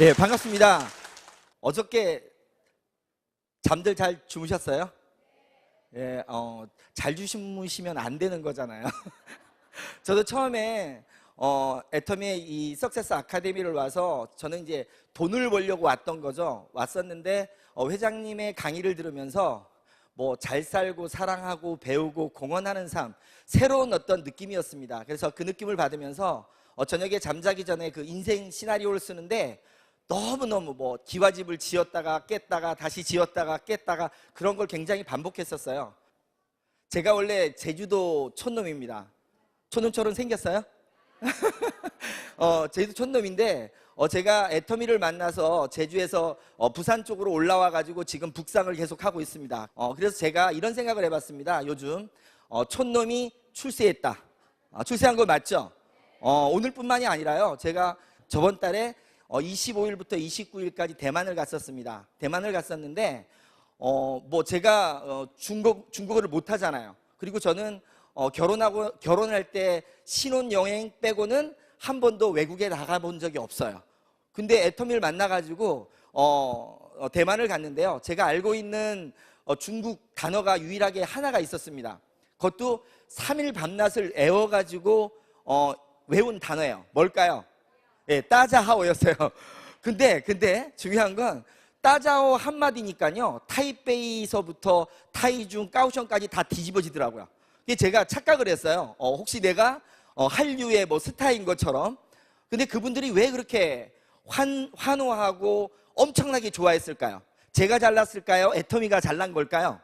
예, 반갑습니다. 어저께 잠들 잘 주무셨어요? 예, 잘 주무시면 안 되는 거잖아요. 저도 처음에 애터미의 이 석세스 아카데미를 와서 저는 이제 돈을 벌려고 왔던 거죠. 왔었는데 회장님의 강의를 들으면서 뭐 잘 살고 사랑하고 배우고 공헌하는 삶, 새로운 어떤 느낌이었습니다. 그래서 그 느낌을 받으면서 저녁에 잠자기 전에 그 인생 시나리오를 쓰는데 너무너무 뭐 기와집을 지었다가 깼다가 다시 지었다가 깼다가 그런 걸 굉장히 반복했었어요. 제가 원래 제주도 촌놈입니다. 촌놈처럼 생겼어요? 제주도 촌놈인데 제가 애터미를 만나서 제주에서 부산 쪽으로 올라와 가지고 지금 북상을 계속 하고 있습니다. 그래서 제가 이런 생각을 해봤습니다. 요즘 촌놈이 출세했다. 출세한 거 맞죠? 오늘뿐만이 아니라요. 제가 저번 달에 25일부터 29일까지 대만을 갔었습니다. 대만을 갔었는데 뭐 제가 중국어를 못 하잖아요. 그리고 저는 결혼할 때 신혼여행 빼고는 한 번도 외국에 나가본 적이 없어요. 근데 애터미를 만나가지고 대만을 갔는데요. 제가 알고 있는 중국 단어가 유일하게 하나가 있었습니다. 그것도 3일 밤낮을 애워가지고 외운 단어예요. 뭘까요? 예, 따자하오였어요. 근데 중요한 건 따자오 한마디니까요. 타이베이서부터 타이중, 까오션까지 다 뒤집어지더라고요. 제가 착각을 했어요. 혹시 내가 한류의 뭐 스타인 것처럼. 근데 그분들이 왜 그렇게 환호하고 엄청나게 좋아했을까요? 제가 잘났을까요? 애터미가 잘난 걸까요?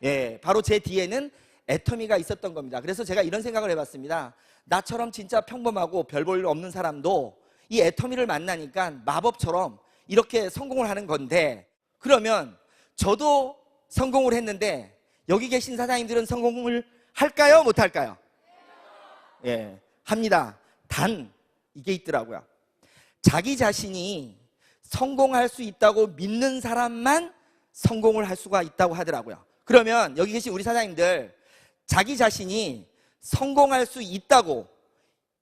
예, 바로 제 뒤에는 애터미가 있었던 겁니다. 그래서 제가 이런 생각을 해봤습니다. 나처럼 진짜 평범하고 별 볼 일 없는 사람도 이 애터미를 만나니까 마법처럼 이렇게 성공을 하는 건데, 그러면 저도 성공을 했는데 여기 계신 사장님들은 성공을 할까요? 못 할까요? 예, 합니다. 단 이게 있더라고요. 자기 자신이 성공할 수 있다고 믿는 사람만 성공을 할 수가 있다고 하더라고요. 그러면 여기 계신 우리 사장님들, 자기 자신이 성공할 수 있다고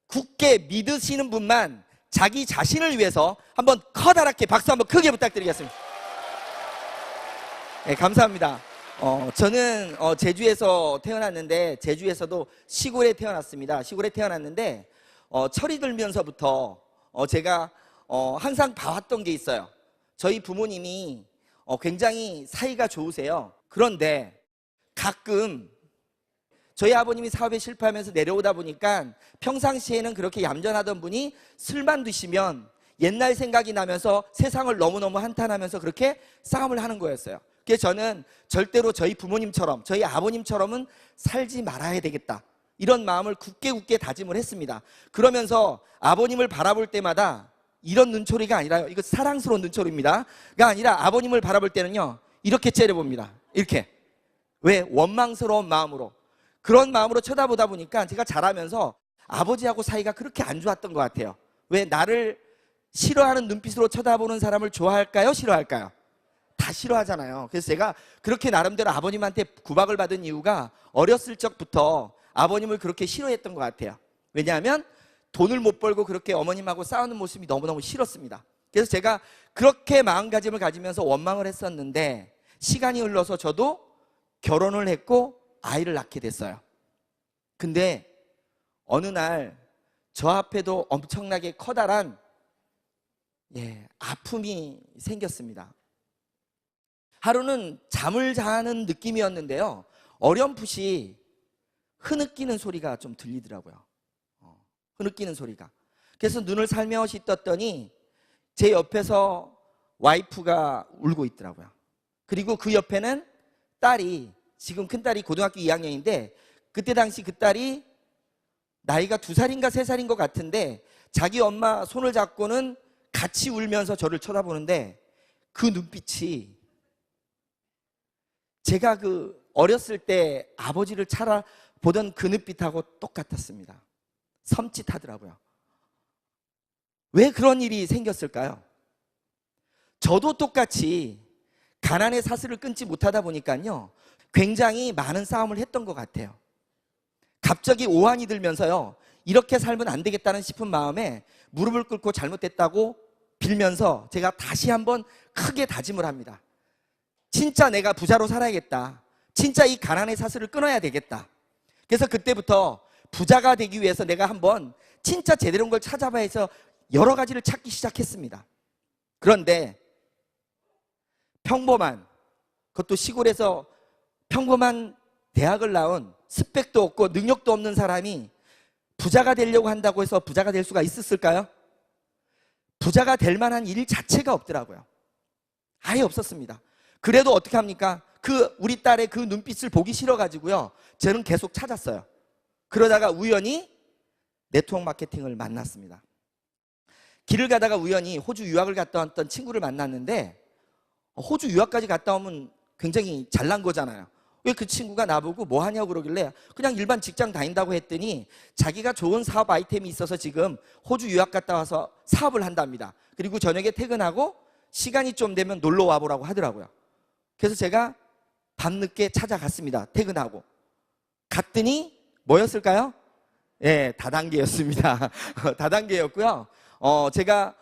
굳게 믿으시는 분만 자기 자신을 위해서 한번 커다랗게 박수 한번 크게 부탁드리겠습니다. 네, 감사합니다. 저는 제주에서 태어났는데 제주에서도 시골에 태어났습니다. 시골에 태어났는데 철이 들면서부터 제가 항상 봐왔던 게 있어요. 저희 부모님이 굉장히 사이가 좋으세요. 그런데 가끔 저희 아버님이 사업에 실패하면서 내려오다 보니까 평상시에는 그렇게 얌전하던 분이 술만 드시면 옛날 생각이 나면서 세상을 너무너무 한탄하면서 그렇게 싸움을 하는 거였어요. 그래서 저는 절대로 저희 부모님처럼 저희 아버님처럼은 살지 말아야 되겠다, 이런 마음을 굳게 다짐을 했습니다. 그러면서 아버님을 바라볼 때마다 이런 눈초리가 아니라요, 이거 사랑스러운 눈초리입니다, 가 아니라 아버님을 바라볼 때는요 이렇게 째려봅니다. 이렇게. 왜? 원망스러운 마음으로. 그런 마음으로 쳐다보다 보니까 제가 자라면서 아버지하고 사이가 그렇게 안 좋았던 것 같아요. 왜? 나를 싫어하는 눈빛으로 쳐다보는 사람을 좋아할까요? 싫어할까요? 다 싫어하잖아요. 그래서 제가 그렇게 나름대로 아버님한테 구박을 받은 이유가 어렸을 적부터 아버님을 그렇게 싫어했던 것 같아요. 왜냐하면 돈을 못 벌고 그렇게 어머님하고 싸우는 모습이 너무너무 싫었습니다. 그래서 제가 그렇게 마음가짐을 가지면서 원망을 했었는데, 시간이 흘러서 저도 결혼을 했고 아이를 낳게 됐어요. 근데 어느 날 저 앞에도 엄청나게 커다란 아픔이 생겼습니다. 하루는 잠을 자는 느낌이었는데요, 어렴풋이 흐느끼는 소리가 좀 들리더라고요. 흐느끼는 소리가. 그래서 눈을 살며시 떴더니 제 옆에서 와이프가 울고 있더라고요. 그리고 그 옆에는 딸이, 지금 큰딸이 고등학교 2학년인데 그때 당시 그 딸이 나이가 2살인가 3살인 것 같은데 자기 엄마 손을 잡고는 같이 울면서 저를 쳐다보는데 그 눈빛이 제가 그 어렸을 때 아버지를 보던 그 눈빛하고 똑같았습니다. 섬찟하더라고요. 왜 그런 일이 생겼을까요? 저도 똑같이 가난의 사슬을 끊지 못하다 보니까요 굉장히 많은 싸움을 했던 것 같아요. 갑자기 오한이 들면서요 이렇게 살면 안 되겠다는 싶은 마음에 무릎을 꿇고 잘못됐다고 빌면서 제가 다시 한번 크게 다짐을 합니다. 진짜 내가 부자로 살아야겠다. 진짜 이 가난의 사슬을 끊어야 되겠다. 그래서 그때부터 부자가 되기 위해서 내가 한번 진짜 제대로 된 걸 찾아봐야 해서 여러 가지를 찾기 시작했습니다. 그런데 평범한, 그것도 시골에서 평범한 대학을 나온 스펙도 없고 능력도 없는 사람이 부자가 되려고 한다고 해서 부자가 될 수가 있었을까요? 부자가 될 만한 일 자체가 없더라고요. 아예 없었습니다. 그래도 어떻게 합니까? 우리 딸의 그 눈빛을 보기 싫어가지고요, 저는 계속 찾았어요. 그러다가 우연히 네트워크 마케팅을 만났습니다. 길을 가다가 우연히 호주 유학을 갔다 왔던 친구를 만났는데, 호주 유학까지 갔다 오면 굉장히 잘난 거잖아요. 왜 그 친구가 나보고 뭐 하냐고 그러길래 그냥 일반 직장 다닌다고 했더니 자기가 좋은 사업 아이템이 있어서 지금 호주 유학 갔다 와서 사업을 한답니다. 그리고 저녁에 퇴근하고 시간이 좀 되면 놀러 와보라고 하더라고요. 그래서 제가 밤늦게 찾아갔습니다. 퇴근하고 갔더니 뭐였을까요? 예, 다단계였습니다. 다단계였고요. 제가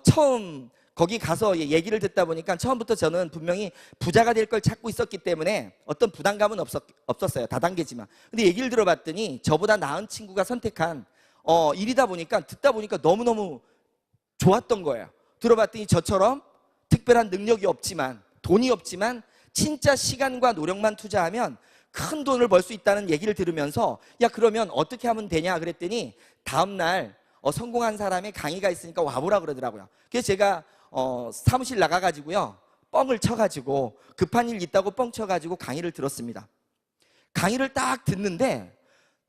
처음 거기 가서 얘기를 듣다 보니까 처음부터 저는 분명히 부자가 될 걸 찾고 있었기 때문에 어떤 부담감은 없었어요. 다단계지만. 근데 얘기를 들어봤더니 저보다 나은 친구가 선택한 일이다 보니까, 듣다 보니까 너무너무 좋았던 거예요. 들어봤더니 저처럼 특별한 능력이 없지만, 돈이 없지만 진짜 시간과 노력만 투자하면 큰 돈을 벌 수 있다는 얘기를 들으면서, 야, 그러면 어떻게 하면 되냐 그랬더니 다음날 성공한 사람의 강의가 있으니까 와보라 그러더라고요. 그래서 제가 사무실 나가가지고요, 뻥을 쳐가지고, 급한 일 있다고 뻥 쳐가지고 강의를 들었습니다. 강의를 딱 듣는데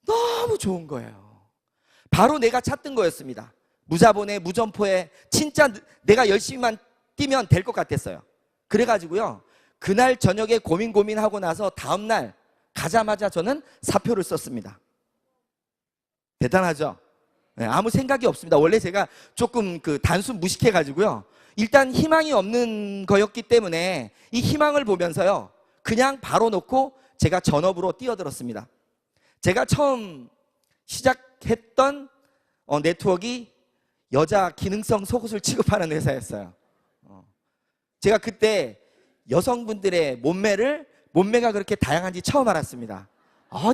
너무 좋은 거예요. 바로 내가 찾던 거였습니다. 무자본에 무점포에 진짜 내가 열심히만 뛰면 될 것 같았어요. 그래가지고요, 그날 저녁에 고민하고 나서 다음날 가자마자 저는 사표를 썼습니다. 대단하죠? 네, 아무 생각이 없습니다. 원래 제가 조금 단순 무식해가지고요, 일단 희망이 없는 거였기 때문에 이 희망을 보면서요, 그냥 바로 놓고 제가 전업으로 뛰어들었습니다. 제가 처음 시작했던 네트워크가 여자 기능성 속옷을 취급하는 회사였어요. 제가 그때 여성분들의 몸매가 그렇게 다양한지 처음 알았습니다.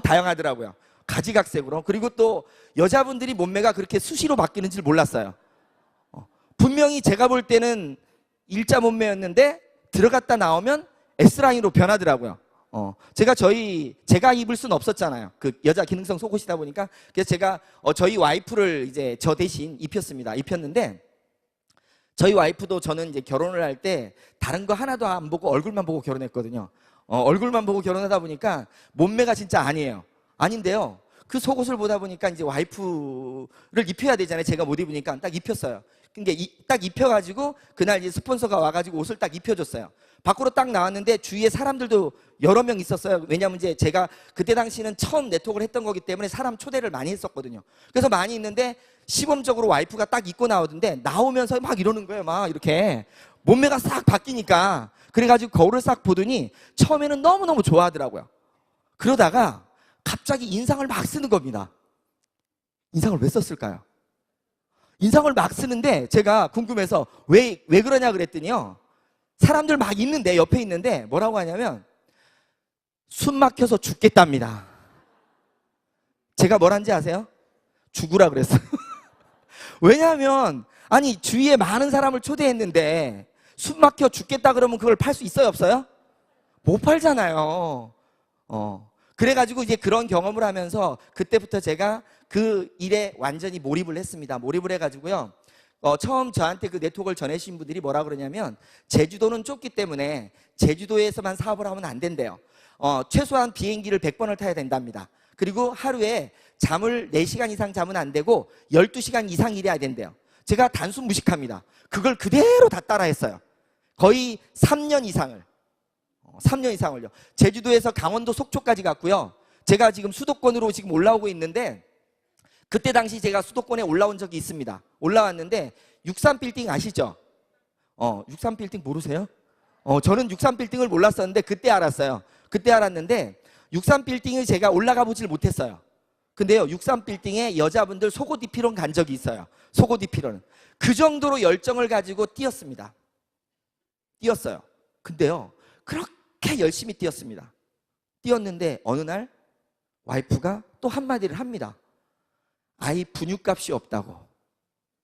다양하더라고요. 가지각색으로. 그리고 또 여자분들이 몸매가 그렇게 수시로 바뀌는 줄 몰랐어요. 분명히 제가 볼 때는 일자 몸매였는데 들어갔다 나오면 S라인으로 변하더라고요. 제가 입을 수는 없었잖아요. 그 여자 기능성 속옷이다 보니까. 그래서 제가 저희 와이프를 이제 저 대신 입혔는데, 저희 와이프도 저는 이제 결혼을 할 때 다른 거 하나도 안 보고 얼굴만 보고 결혼했거든요. 얼굴만 보고 결혼하다 보니까 몸매가 진짜 아닌데요. 그 속옷을 보다 보니까 이제 와이프를 입혀야 되잖아요. 제가 못 입으니까 딱 입혔어요. 근데 딱 입혀가지고 그날 이제 스폰서가 와가지고 옷을 딱 입혀줬어요. 밖으로 딱 나왔는데 주위에 사람들도 여러 명 있었어요. 왜냐면 이제 제가 그때 당시는 처음 네트워크를 했던 거기 때문에 사람 초대를 많이 했었거든요. 그래서 많이 있는데 시범적으로 와이프가 딱 입고 나오던데 나오면서 막 이러는 거예요. 막 이렇게 몸매가 싹 바뀌니까. 그래가지고 거울을 싹 보더니 처음에는 너무너무 좋아하더라고요. 그러다가 갑자기 인상을 막 쓰는 겁니다. 인상을 왜 썼을까요? 인상을 막 쓰는데 제가 궁금해서 왜 그러냐 그랬더니요, 사람들 막 있는데, 옆에 있는데 뭐라고 하냐면 숨 막혀서 죽겠답니다. 제가 뭐란지 아세요? 죽으라 그랬어요. 왜냐하면 아니 주위에 많은 사람을 초대했는데 숨 막혀 죽겠다 그러면 그걸 팔 수 있어요, 없어요? 못 팔잖아요. 그래가지고 이제 그런 경험을 하면서 그때부터 제가 그 일에 완전히 몰입을 했습니다. 몰입을 해가지고요, 처음 저한테 그 네트워크를 전해주신 분들이 뭐라 그러냐면, 제주도는 좁기 때문에 제주도에서만 사업을 하면 안 된대요. 최소한 비행기를 100번을 타야 된답니다. 그리고 하루에 잠을 4시간 이상 자면 안 되고 12시간 이상 일해야 된대요. 제가 단순 무식합니다. 그걸 그대로 다 따라했어요. 거의 3년 이상을요. 제주도에서 강원도 속초까지 갔고요. 제가 지금 수도권으로 지금 올라오고 있는데, 그때 당시 제가 수도권에 올라온 적이 있습니다. 올라왔는데 63빌딩 아시죠? 63빌딩 모르세요? 저는 63빌딩을 몰랐었는데 그때 알았어요. 그때 알았는데 63빌딩을 제가 올라가 보질 못했어요. 근데요, 63빌딩에 여자분들 속옷 입히러 간 적이 있어요. 속옷 입히러는. 그 정도로 열정을 가지고 뛰었습니다. 뛰었어요. 근데요, 그렇게 열심히 뛰었습니다. 뛰었는데 어느 날 와이프가 또 한마디를 합니다. 아이 분유값이 없다고.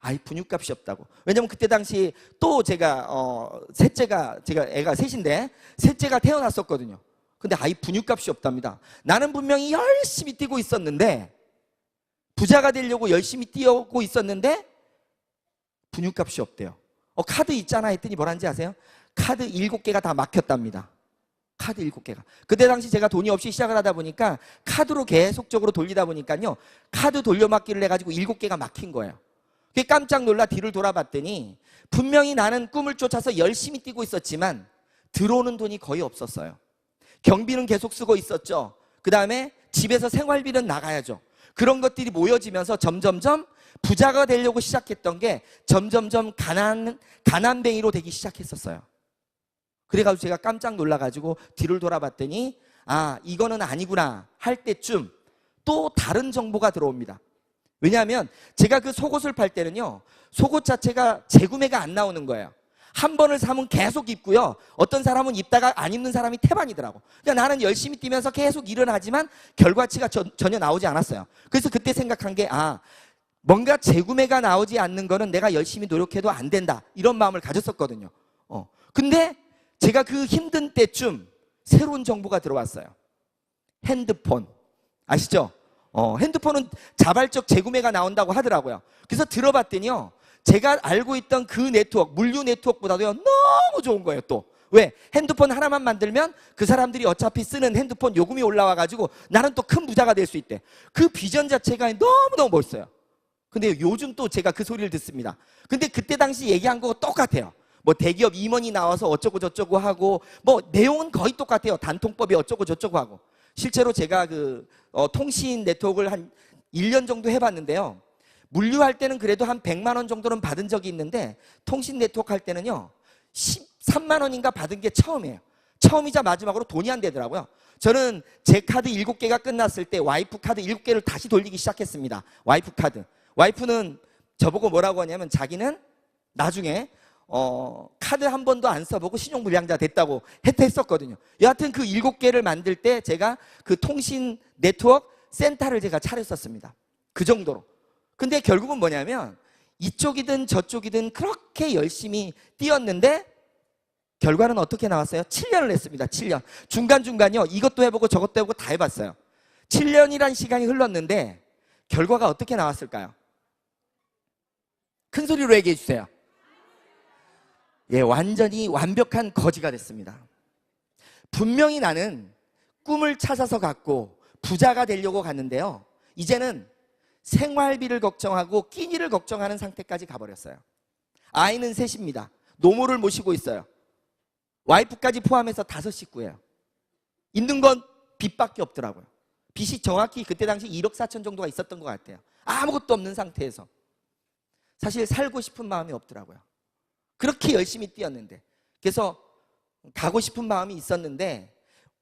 아이 분유값이 없다고. 왜냐면 그때 당시 또 제가 셋째가, 제가 애가 셋인데 셋째가 태어났었거든요. 근데 아이 분유값이 없답니다. 나는 분명히 열심히 뛰고 있었는데, 부자가 되려고 열심히 뛰고 있었는데 분유값이 없대요. 카드 있잖아 했더니 뭐라는지 아세요? 카드 7개가 다 막혔답니다. 카드 7개가. 그때 당시 제가 돈이 없이 시작을 하다 보니까 카드로 계속적으로 돌리다 보니까요, 카드 돌려막기를 해가지고 7개가 막힌 거예요. 그게 깜짝 놀라 뒤를 돌아봤더니 분명히 나는 꿈을 쫓아서 열심히 뛰고 있었지만 들어오는 돈이 거의 없었어요. 경비는 계속 쓰고 있었죠. 그 다음에 집에서 생활비는 나가야죠. 그런 것들이 모여지면서 점점점 부자가 되려고 시작했던 게 점점점 가난뱅이로 되기 시작했었어요. 그래가지고 제가 깜짝 놀라가지고 뒤를 돌아봤더니 아, 이거는 아니구나 할 때쯤 또 다른 정보가 들어옵니다. 왜냐하면 제가 그 속옷을 팔 때는요, 속옷 자체가 재구매가 안 나오는 거예요. 한 번을 사면 계속 입고요, 어떤 사람은 입다가 안 입는 사람이 태반이더라고. 그러니까 나는 열심히 뛰면서 계속 일은 하지만 결과치가 전혀 나오지 않았어요. 그래서 그때 생각한 게 뭔가 재구매가 나오지 않는 거는 내가 열심히 노력해도 안 된다, 이런 마음을 가졌었거든요. 근데 제가 그 힘든 때쯤 새로운 정보가 들어왔어요. 핸드폰 아시죠? 핸드폰은 자발적 재구매가 나온다고 하더라고요. 그래서 들어봤더니요, 제가 알고 있던 그 네트워크, 물류 네트워크보다도요 너무 좋은 거예요. 또 왜? 핸드폰 하나만 만들면 그 사람들이 어차피 쓰는 핸드폰 요금이 올라와가지고 나는 또 큰 부자가 될 수 있대. 그 비전 자체가 너무너무 멋있어요. 근데 요즘 또 제가 그 소리를 듣습니다. 근데 그때 당시 얘기한 거 똑같아요. 뭐 대기업 임원이 나와서 어쩌고 저쩌고 하고, 뭐 내용은 거의 똑같아요. 단통법이 어쩌고 저쩌고 하고. 실제로 제가 통신 네트워크를 한 1년 정도 해봤는데요, 물류할 때는 그래도 한 100만 원 정도는 받은 적이 있는데 통신 네트워크 할 때는요 13만 원인가 받은 게 처음이에요. 처음이자 마지막으로 돈이 안 되더라고요. 저는 제 카드 7개가 끝났을 때 와이프 카드 7개를 다시 돌리기 시작했습니다. 와이프 카드. 와이프는 저보고 뭐라고 하냐면 자기는 나중에 카드 한 번도 안 써보고 신용불량자 됐다고 했었거든요. 여하튼 그 7개를 만들 때 제가 그 통신 네트워크 센터를 제가 차렸었습니다. 그 정도로. 근데 결국은 뭐냐면 이쪽이든 저쪽이든 그렇게 열심히 뛰었는데 결과는 어떻게 나왔어요? 7년을 했습니다. 7년. 중간중간요, 이것도 해보고 저것도 해보고 다 해봤어요. 7년이란 시간이 흘렀는데 결과가 어떻게 나왔을까요? 큰 소리로 얘기해 주세요. 예, 완전히 완벽한 거지가 됐습니다. 분명히 나는 꿈을 찾아서 갔고 부자가 되려고 갔는데요, 이제는 생활비를 걱정하고 끼니를 걱정하는 상태까지 가버렸어요. 아이는 셋입니다. 노모를 모시고 있어요. 와이프까지 포함해서 5식구예요. 있는 건 빚밖에 없더라고요. 빚이 정확히 그때 당시 1억 4천 정도가 있었던 것 같아요. 아무것도 없는 상태에서 사실 살고 싶은 마음이 없더라고요. 그렇게 열심히 뛰었는데. 그래서 가고 싶은 마음이 있었는데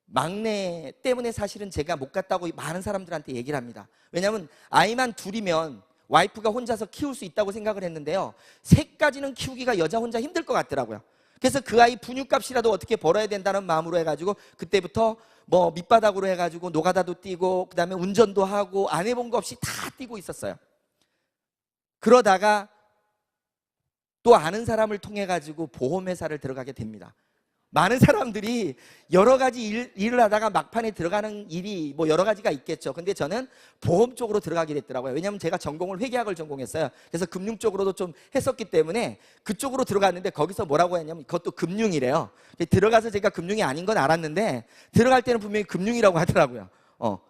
막내 때문에 사실은 제가 못 갔다고 많은 사람들한테 얘기를 합니다. 왜냐하면 아이만 둘이면 와이프가 혼자서 키울 수 있다고 생각을 했는데요, 3까지는 키우기가 여자 혼자 힘들 것 같더라고요. 그래서 그 아이 분유값이라도 어떻게 벌어야 된다는 마음으로 해가지고 그때부터 뭐 밑바닥으로 해가지고 노가다도 뛰고 그 다음에 운전도 하고 안 해본 거 없이 다 뛰고 있었어요. 그러다가 또 아는 사람을 통해 가지고 보험회사를 들어가게 됩니다. 많은 사람들이 여러 가지 일을 하다가 막판에 들어가는 일이 뭐 여러 가지가 있겠죠. 근데 저는 보험 쪽으로 들어가게 됐더라고요. 왜냐하면 제가 전공을 회계학을 전공했어요. 그래서 금융 쪽으로도 좀 했었기 때문에 그쪽으로 들어갔는데 거기서 뭐라고 했냐면 그것도 금융이래요. 들어가서 제가 금융이 아닌 건 알았는데 들어갈 때는 분명히 금융이라고 하더라고요.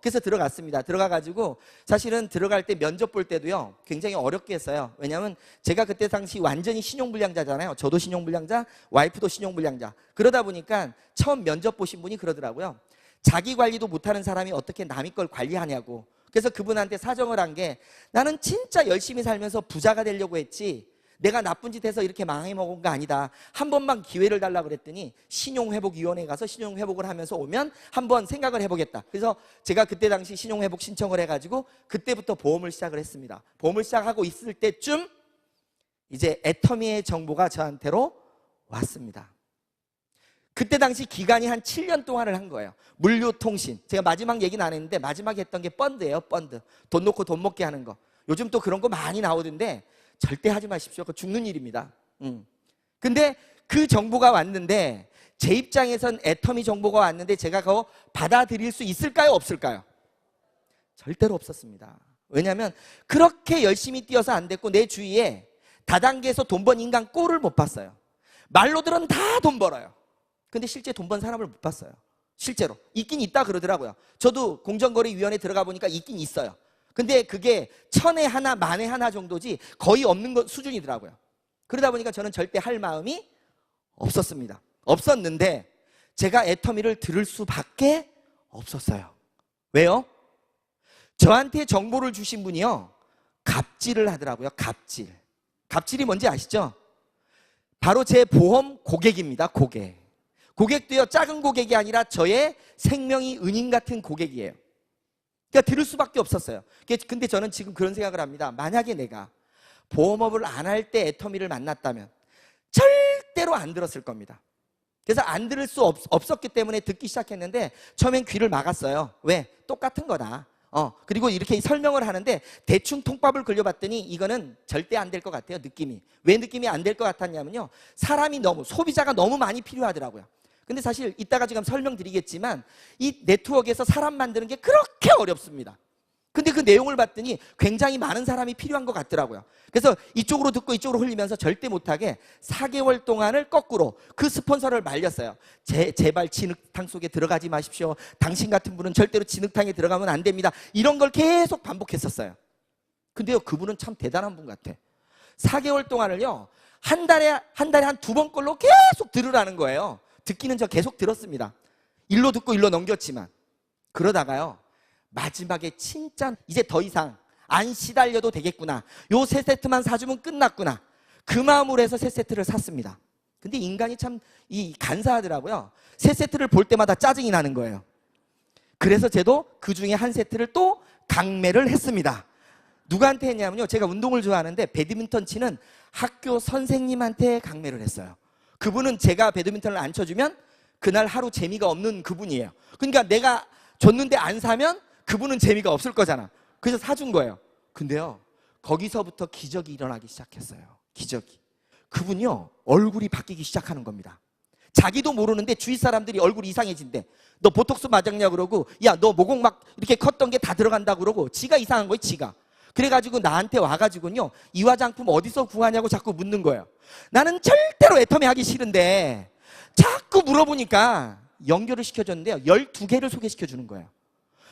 그래서 들어갔습니다. 들어가가지고 사실은 들어갈 때 면접 볼 때도요 굉장히 어렵게 했어요. 왜냐하면 제가 그때 당시 완전히 신용불량자잖아요. 저도 신용불량자, 와이프도 신용불량자. 그러다 보니까 처음 면접 보신 분이 그러더라고요. 자기 관리도 못하는 사람이 어떻게 남의 걸 관리하냐고. 그래서 그분한테 사정을 한 게 나는 진짜 열심히 살면서 부자가 되려고 했지 내가 나쁜 짓 해서 이렇게 망해먹은 거 아니다. 한 번만 기회를 달라고 그랬더니 신용회복위원회에 가서 신용회복을 하면서 오면 한번 생각을 해보겠다. 그래서 제가 그때 당시 신용회복 신청을 해가지고 그때부터 보험을 시작을 했습니다. 보험을 시작하고 있을 때쯤 이제 애터미의 정보가 저한테로 왔습니다. 그때 당시 기간이 한 7년 동안을 한 거예요. 물류통신. 제가 마지막 얘기는 안 했는데 마지막에 했던 게 펀드예요. 펀드. 돈 놓고 돈 먹게 하는 거. 요즘 또 그런 거 많이 나오던데 절대 하지 마십시오. 그거 죽는 일입니다. 근데 그 정보가 왔는데 제 입장에선 애터미 정보가 왔는데 제가 그거 받아들일 수 있을까요? 없을까요? 절대로 없었습니다. 왜냐하면 그렇게 열심히 뛰어서 안 됐고 내 주위에 다단계에서 돈 번 인간 꼴을 못 봤어요. 말로들은 다 돈 벌어요. 근데 실제 돈 번 사람을 못 봤어요. 실제로 있긴 있다 그러더라고요. 저도 공정거래위원회 들어가 보니까 있긴 있어요. 근데 그게 1000에 하나, 만에 하나 정도지 거의 없는 수준이더라고요. 그러다 보니까 저는 절대 할 마음이 없었습니다. 없었는데 제가 애터미를 들을 수밖에 없었어요. 왜요? 저한테 정보를 주신 분이요, 갑질을 하더라고요. 갑질. 갑질이 뭔지 아시죠? 바로 제 보험 고객입니다. 고객도요, 작은 고객이 아니라 저의 생명이 은인 같은 고객이에요. 그러니까 들을 수밖에 없었어요. 근데 저는 지금 그런 생각을 합니다. 만약에 내가 보험업을 안 할 때 애터미를 만났다면 절대로 안 들었을 겁니다. 그래서 안 들을 수 없었기 때문에 듣기 시작했는데 처음엔 귀를 막았어요. 왜? 똑같은 거다. 그리고 이렇게 설명을 하는데 대충 통밥을 굴려봤더니 이거는 절대 안 될 것 같아요. 느낌이. 왜 느낌이 안 될 것 같았냐면요, 사람이 소비자가 너무 많이 필요하더라고요. 근데 사실 이따가 지금 설명드리겠지만 이 네트워크에서 사람 만드는 게 그렇게 어렵습니다. 근데 그 내용을 봤더니 굉장히 많은 사람이 필요한 것 같더라고요. 그래서 이쪽으로 듣고 이쪽으로 흘리면서 절대 못하게 4개월 동안을 거꾸로 그 스폰서를 말렸어요. 제발 진흙탕 속에 들어가지 마십시오. 당신 같은 분은 절대로 진흙탕에 들어가면 안 됩니다. 이런 걸 계속 반복했었어요. 근데요, 그분은 참 대단한 분 같아. 4개월 동안을요, 한 달에 한 2번 꼴로 계속 들으라는 거예요. 듣기는 저 계속 들었습니다. 일로 듣고 일로 넘겼지만. 그러다가요, 마지막에 진짜 이제 더 이상 안 시달려도 되겠구나. 요 3세트만 사주면 끝났구나. 그 마음으로 해서 3세트를 샀습니다. 근데 인간이 참 간사하더라고요. 3세트를 볼 때마다 짜증이 나는 거예요. 그래서 저도 그 중에 한 세트를 또 강매를 했습니다. 누구한테 했냐면요, 제가 운동을 좋아하는데 배드민턴 치는 학교 선생님한테 강매를 했어요. 그분은 제가 배드민턴을 안 쳐주면 그날 하루 재미가 없는 그분이에요. 그러니까 내가 줬는데 안 사면 그분은 재미가 없을 거잖아. 그래서 사준 거예요. 근데요, 거기서부터 기적이 일어나기 시작했어요. 기적이. 그분이요, 얼굴이 바뀌기 시작하는 겁니다. 자기도 모르는데 주위 사람들이 얼굴이 이상해진대. 너 보톡스 맞았냐 그러고, 야, 너 모공 막 이렇게 컸던 게 다 들어간다 그러고, 지가 이상한 거예요, 지가. 그래가지고 나한테 와가지고요, 이 화장품 어디서 구하냐고 자꾸 묻는 거예요. 나는 절대로 애터미 하기 싫은데 자꾸 물어보니까 연결을 시켜줬는데요, 12개를 소개시켜주는 거예요.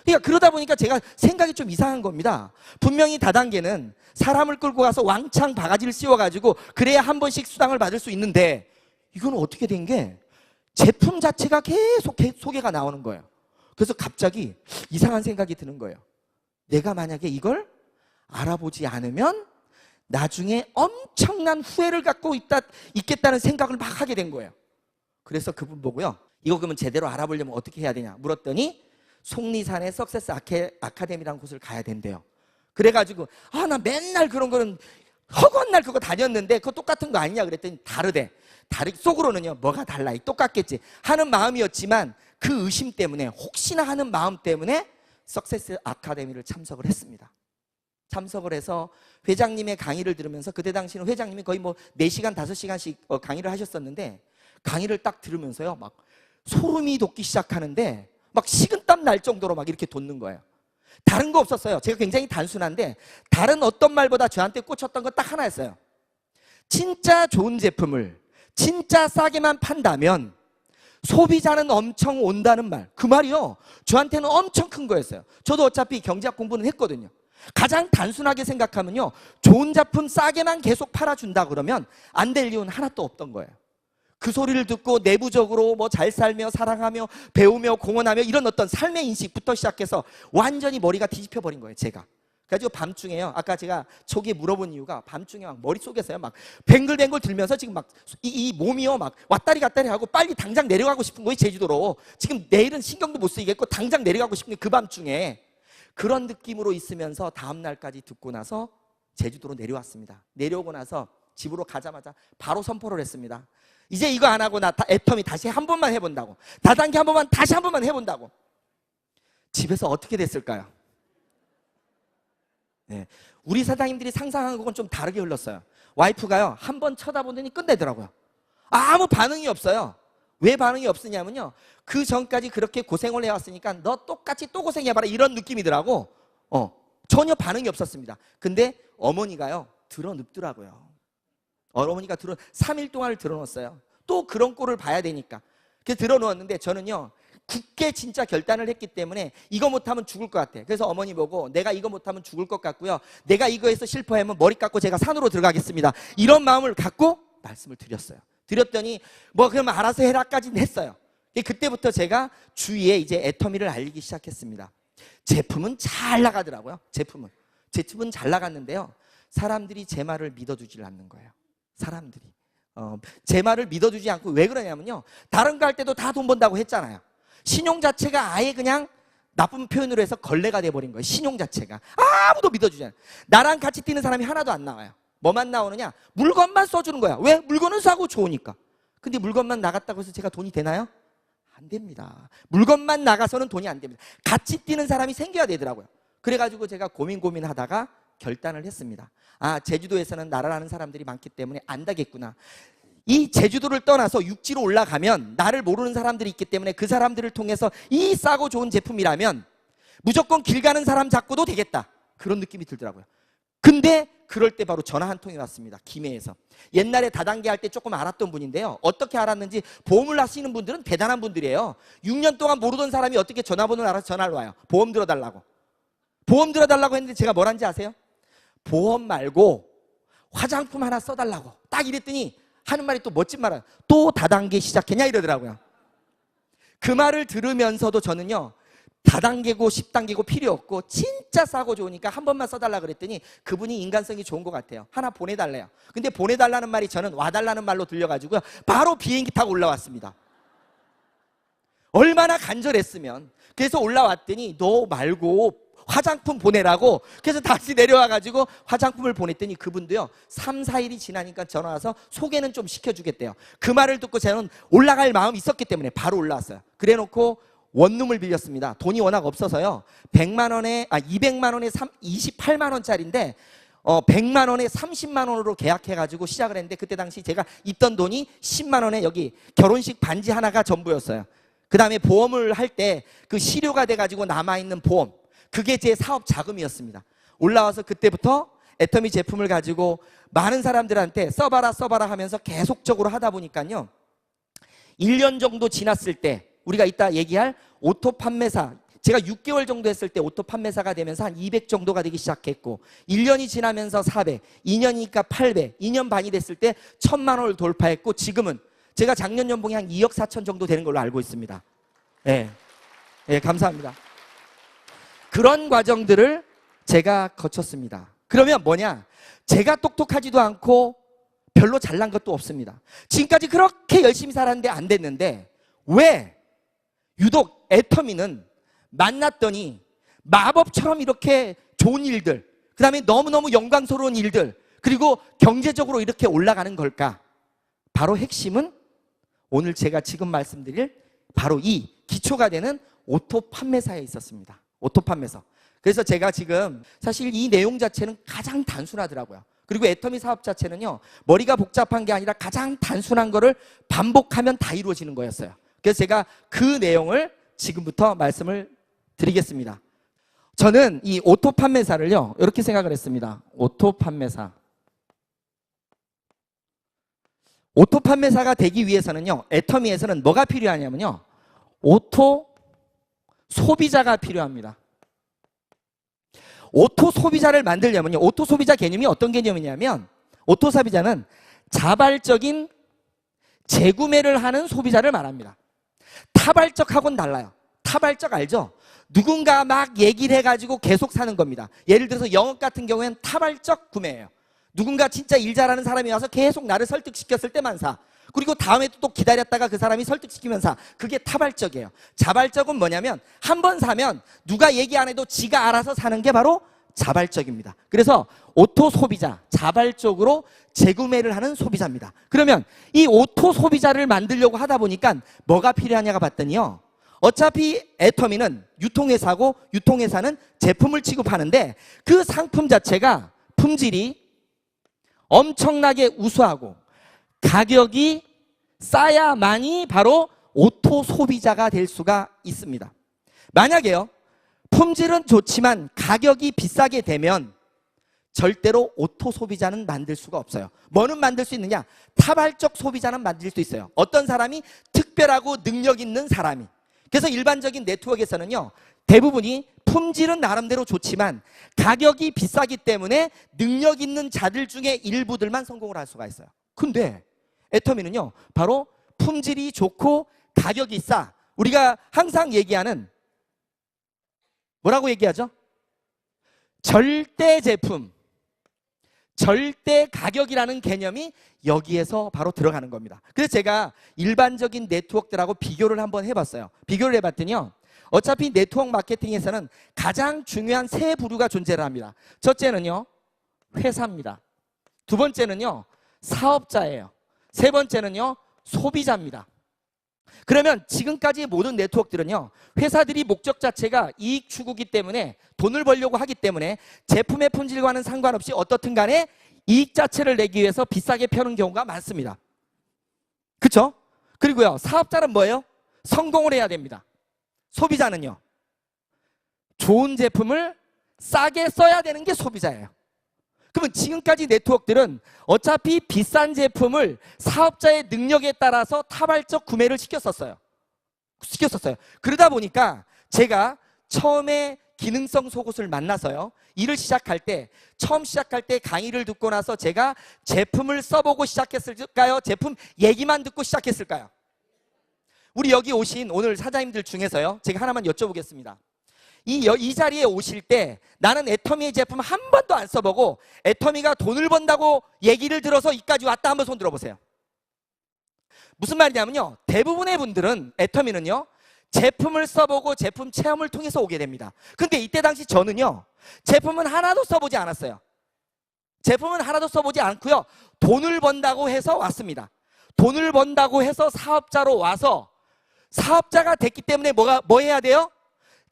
그러니까 그러다 보니까 제가 생각이 좀 이상한 겁니다. 분명히 다단계는 사람을 끌고 가서 왕창 바가지를 씌워가지고 그래야 한 번씩 수당을 받을 수 있는데, 이건 어떻게 된 게 제품 자체가 계속 소개가 나오는 거예요. 그래서 갑자기 이상한 생각이 드는 거예요. 내가 만약에 이걸 알아보지 않으면 나중에 엄청난 후회를 갖고 있겠다는 생각을 막 하게 된 거예요. 그래서 그분 보고요, 이거 그러면 제대로 알아보려면 어떻게 해야 되냐 물었더니 속리산의 석세스 아카데미라는 곳을 가야 된대요. 그래가지고 나 맨날 그런 거는 허구한 날 그거 다녔는데 그거 똑같은 거 아니냐 그랬더니 다르대. 속으로는요, 뭐가 달라, 똑같겠지 하는 마음이었지만 그 의심 때문에, 혹시나 하는 마음 때문에 석세스 아카데미를 참석을 했습니다. 참석을 해서 회장님의 강의를 들으면서, 그때 당시는 회장님이 거의 4시간 5시간씩 강의를 하셨었는데, 강의를 딱 들으면서요, 막 소름이 돋기 시작하는데 막 식은땀 날 정도로 막 이렇게 돋는 거예요. 다른 거 없었어요. 제가 굉장히 단순한데 다른 어떤 말보다 저한테 꽂혔던 건 딱 하나였어요. 진짜 좋은 제품을 진짜 싸게만 판다면 소비자는 엄청 온다는 말. 그 말이요, 저한테는 엄청 큰 거였어요. 저도 어차피 경제학 공부는 했거든요. 가장 단순하게 생각하면요, 좋은 제품 싸게만 계속 팔아준다 그러면 안 될 이유는 하나도 없던 거예요. 그 소리를 듣고 내부적으로 잘 살며 사랑하며 배우며 공헌하며 이런 어떤 삶의 인식부터 시작해서 완전히 머리가 뒤집혀 버린 거예요, 제가. 그래가지고 밤중에요. 아까 제가 초기에 물어본 이유가 밤중에 막 머릿속에서요. 막 뱅글뱅글 들면서 지금 막 이 몸이요. 막 왔다리 갔다리 하고 빨리 당장 내려가고 싶은 거예요. 제주도로. 지금 내일은 신경도 못 쓰이겠고 당장 내려가고 싶은 게 그 밤중에. 그런 느낌으로 있으면서 다음 날까지 듣고 나서 제주도로 내려왔습니다. 내려오고 나서 집으로 가자마자 바로 선포를 했습니다. 이제 이거 안 하고 나 애터미 다시 한 번만 해본다고. 다단계 한 번만 다시 한 번만 해본다고. 집에서 어떻게 됐을까요? 네. 우리 사장님들이 상상한 것은 좀 다르게 흘렀어요. 와이프가요, 한 번 쳐다보더니 끝내더라고요. 아무 반응이 없어요. 왜 반응이 없으냐면요, 그 전까지 그렇게 고생을 해왔으니까 너 똑같이 또 고생해봐라 이런 느낌이더라고. 전혀 반응이 없었습니다. 근데 어머니가요, 드러눕더라고요. 어머니가 3일 동안을 드러놓았어요. 또 그런 꼴을 봐야 되니까. 그래서 드러누웠는데 저는요, 굳게 진짜 결단을 했기 때문에 이거 못하면 죽을 것 같아. 그래서 어머니 보고 내가 이거 못하면 죽을 것 같고요, 내가 이거에서 실패하면 머리 깎고 제가 산으로 들어가겠습니다, 이런 마음을 갖고 말씀을 드렸어요. 드렸더니 뭐 그러면 알아서 해라까지는 했어요. 그때부터 제가 주위에 이제 애터미를 알리기 시작했습니다. 제품은 잘 나가더라고요. 제품은 잘 나갔는데요, 사람들이 제 말을 믿어주질 않는 거예요. 사람들이 제 말을 믿어주지 않고, 왜 그러냐면요, 다른 거 할 때도 다 돈 번다고 했잖아요. 신용 자체가 아예 그냥 나쁜 표현으로 해서 걸레가 돼버린 거예요. 신용 자체가 아무도 믿어주지 않아요. 나랑 같이 뛰는 사람이 하나도 안 나와요. 뭐만 나오느냐, 물건만 써주는 거야. 왜? 물건은 싸고 좋으니까. 근데 물건만 나갔다고 해서 제가 돈이 되나요? 안 됩니다. 물건만 나가서는 돈이 안 됩니다. 같이 뛰는 사람이 생겨야 되더라고요. 그래가지고 제가 고민하다가 결단을 했습니다. 아, 제주도에서는 나를 아는 사람들이 많기 때문에 안다겠구나. 이 제주도를 떠나서 육지로 올라가면 나를 모르는 사람들이 있기 때문에 그 사람들을 통해서 이 싸고 좋은 제품이라면 무조건 길 가는 사람 잡고도 되겠다, 그런 느낌이 들더라고요. 근데 그럴 때 바로 전화 한 통이 왔습니다. 김해에서. 옛날에 다단계 할 때 조금 알았던 분인데요, 어떻게 알았는지, 보험을 하시는 분들은 대단한 분들이에요. 6년 동안 모르던 사람이 어떻게 전화번호를 알아서 전화를 와요. 보험 들어달라고 했는데 제가 뭘 한지 아세요? 보험 말고 화장품 하나 써달라고 딱 이랬더니 하는 말이 또 멋진 말이에요. 또 다단계 시작했냐 이러더라고요. 그 말을 들으면서도 저는요, 다단계고 10단계고 필요 없고 진짜 싸고 좋으니까 한 번만 써달라 그랬더니 그분이 인간성이 좋은 것 같아요. 하나 보내달래요. 근데 보내달라는 말이 저는 와달라는 말로 들려가지고요, 바로 비행기 타고 올라왔습니다. 얼마나 간절했으면. 그래서 올라왔더니 너 말고 화장품 보내라고. 그래서 다시 내려와가지고 화장품을 보냈더니 그분도요, 3, 4일이 지나니까 전화 와서 소개는 좀 시켜주겠대요. 그 말을 듣고 저는 올라갈 마음이 있었기 때문에 바로 올라왔어요. 그래놓고 원룸을 빌렸습니다. 돈이 워낙 없어서요, 200만 원에 28만 원짜리인데 100만 원에 30만 원으로 계약해가지고 시작을 했는데, 그때 당시 제가 있던 돈이 10만 원에 여기 결혼식 반지 하나가 전부였어요. 그 다음에 보험을 할 때 그 실효가 돼가지고 남아있는 보험, 그게 제 사업 자금이었습니다. 올라와서 그때부터 애터미 제품을 가지고 많은 사람들한테 써봐라 하면서 계속적으로 하다 보니까요, 1년 정도 지났을 때 우리가 이따 얘기할 오토 판매사, 제가 6개월 정도 했을 때 오토 판매사가 되면서 한 200 정도가 되기 시작했고, 1년이 지나면서 400, 2년이니까 800, 2년 반이 됐을 때 1000만 원을 돌파했고, 지금은 제가 작년 연봉이 한 2억 4천 정도 되는 걸로 알고 있습니다. 네, 감사합니다. 그런 과정들을 제가 거쳤습니다. 그러면 뭐냐? 제가 똑똑하지도 않고 별로 잘난 것도 없습니다. 지금까지 그렇게 열심히 살았는데 안 됐는데, 왜 유독 애터미는 만났더니 마법처럼 이렇게 좋은 일들, 그 다음에 너무너무 영광스러운 일들, 그리고 경제적으로 이렇게 올라가는 걸까? 바로 핵심은 오늘 제가 지금 말씀드릴 바로 이 기초가 되는 오토 판매사에 있었습니다. 오토 판매사. 그래서 제가 지금 사실 이 내용 자체는 가장 단순하더라고요. 그리고 애터미 사업 자체는요, 머리가 복잡한 게 아니라 가장 단순한 거를 반복하면 다 이루어지는 거였어요. 그래서 제가 그 내용을 지금부터 말씀을 드리겠습니다. 저는 이 오토 판매사를요, 이렇게 생각을 했습니다. 오토 판매사. 오토 판매사가 되기 위해서는요, 애터미에서는 뭐가 필요하냐면요, 오토 소비자가 필요합니다. 오토 소비자를 만들려면요, 오토 소비자 개념이 어떤 개념이냐면, 오토 소비자는 자발적인 재구매를 하는 소비자를 말합니다. 타발적하고는 달라요. 타발적 알죠? 누군가 막 얘기를 해가지고 계속 사는 겁니다. 예를 들어서 영업 같은 경우에는 타발적 구매예요. 누군가 진짜 일 잘하는 사람이 와서 계속 나를 설득시켰을 때만 사. 그리고 다음에 또 기다렸다가 그 사람이 설득시키면 사. 그게 타발적이에요. 자발적은 뭐냐면 한 번 사면 누가 얘기 안 해도 지가 알아서 사는 게 바로 자발적입니다. 그래서 오토 소비자, 자발적으로 재구매를 하는 소비자입니다. 그러면 이 오토 소비자를 만들려고 하다 보니까 뭐가 필요하냐가 봤더니요, 어차피 애터미는 유통회사고 유통회사는 제품을 취급하는데 그 상품 자체가 품질이 엄청나게 우수하고 가격이 싸야만이 바로 오토 소비자가 될 수가 있습니다. 만약에요, 품질은 좋지만 가격이 비싸게 되면 절대로 오토 소비자는 만들 수가 없어요. 뭐는 만들 수 있느냐? 타발적 소비자는 만들 수 있어요. 어떤 사람이 특별하고 능력 있는 사람이. 그래서 일반적인 네트워크에서는요, 대부분이 품질은 나름대로 좋지만 가격이 비싸기 때문에 능력 있는 자들 중에 일부들만 성공을 할 수가 있어요. 근데 애터미는요, 바로 품질이 좋고 가격이 싸. 우리가 항상 얘기하는, 뭐라고 얘기하죠? 절대 제품, 절대 가격이라는 개념이 여기에서 바로 들어가는 겁니다. 그래서 제가 일반적인 네트워크들하고 비교를 한번 해봤어요. 비교를 해봤더니요, 어차피 네트워크 마케팅에서는 가장 중요한 세 부류가 존재를 합니다. 첫째는요, 회사입니다. 두 번째는요, 사업자예요. 세 번째는요, 소비자입니다. 그러면 지금까지의 모든 네트워크들은요, 회사들이 목적 자체가 이익 추구기 때문에, 돈을 벌려고 하기 때문에 제품의 품질과는 상관없이 어떻든 간에 이익 자체를 내기 위해서 비싸게 펴는 경우가 많습니다. 그렇죠? 그리고요, 사업자는 뭐예요? 성공을 해야 됩니다. 소비자는요, 좋은 제품을 싸게 써야 되는 게 소비자예요. 그러면 지금까지 네트워크들은 어차피 비싼 제품을 사업자의 능력에 따라서 타발적 구매를 시켰었어요. 그러다 보니까 제가 처음에 기능성 속옷을 만나서요, 일을 시작할 때, 처음 시작할 때 강의를 듣고 나서 제가 제품을 써보고 시작했을까요? 제품 얘기만 듣고 시작했을까요? 우리 여기 오신 오늘 사장님들 중에서요, 제가 하나만 여쭤보겠습니다. 이 자리에 오실 때 나는 애터미의 제품 한 번도 안 써보고 애터미가 돈을 번다고 얘기를 들어서 이까지 왔다, 한번 손 들어보세요. 무슨 말이냐면요, 대부분의 분들은 애터미는요, 제품을 써보고 제품 체험을 통해서 오게 됩니다. 근데 이때 당시 저는요, 제품은 하나도 써보지 않았어요. 제품은 하나도 써보지 않고요, 돈을 번다고 해서 왔습니다. 돈을 번다고 해서 사업자로 와서 사업자가 됐기 때문에 뭐 해야 돼요?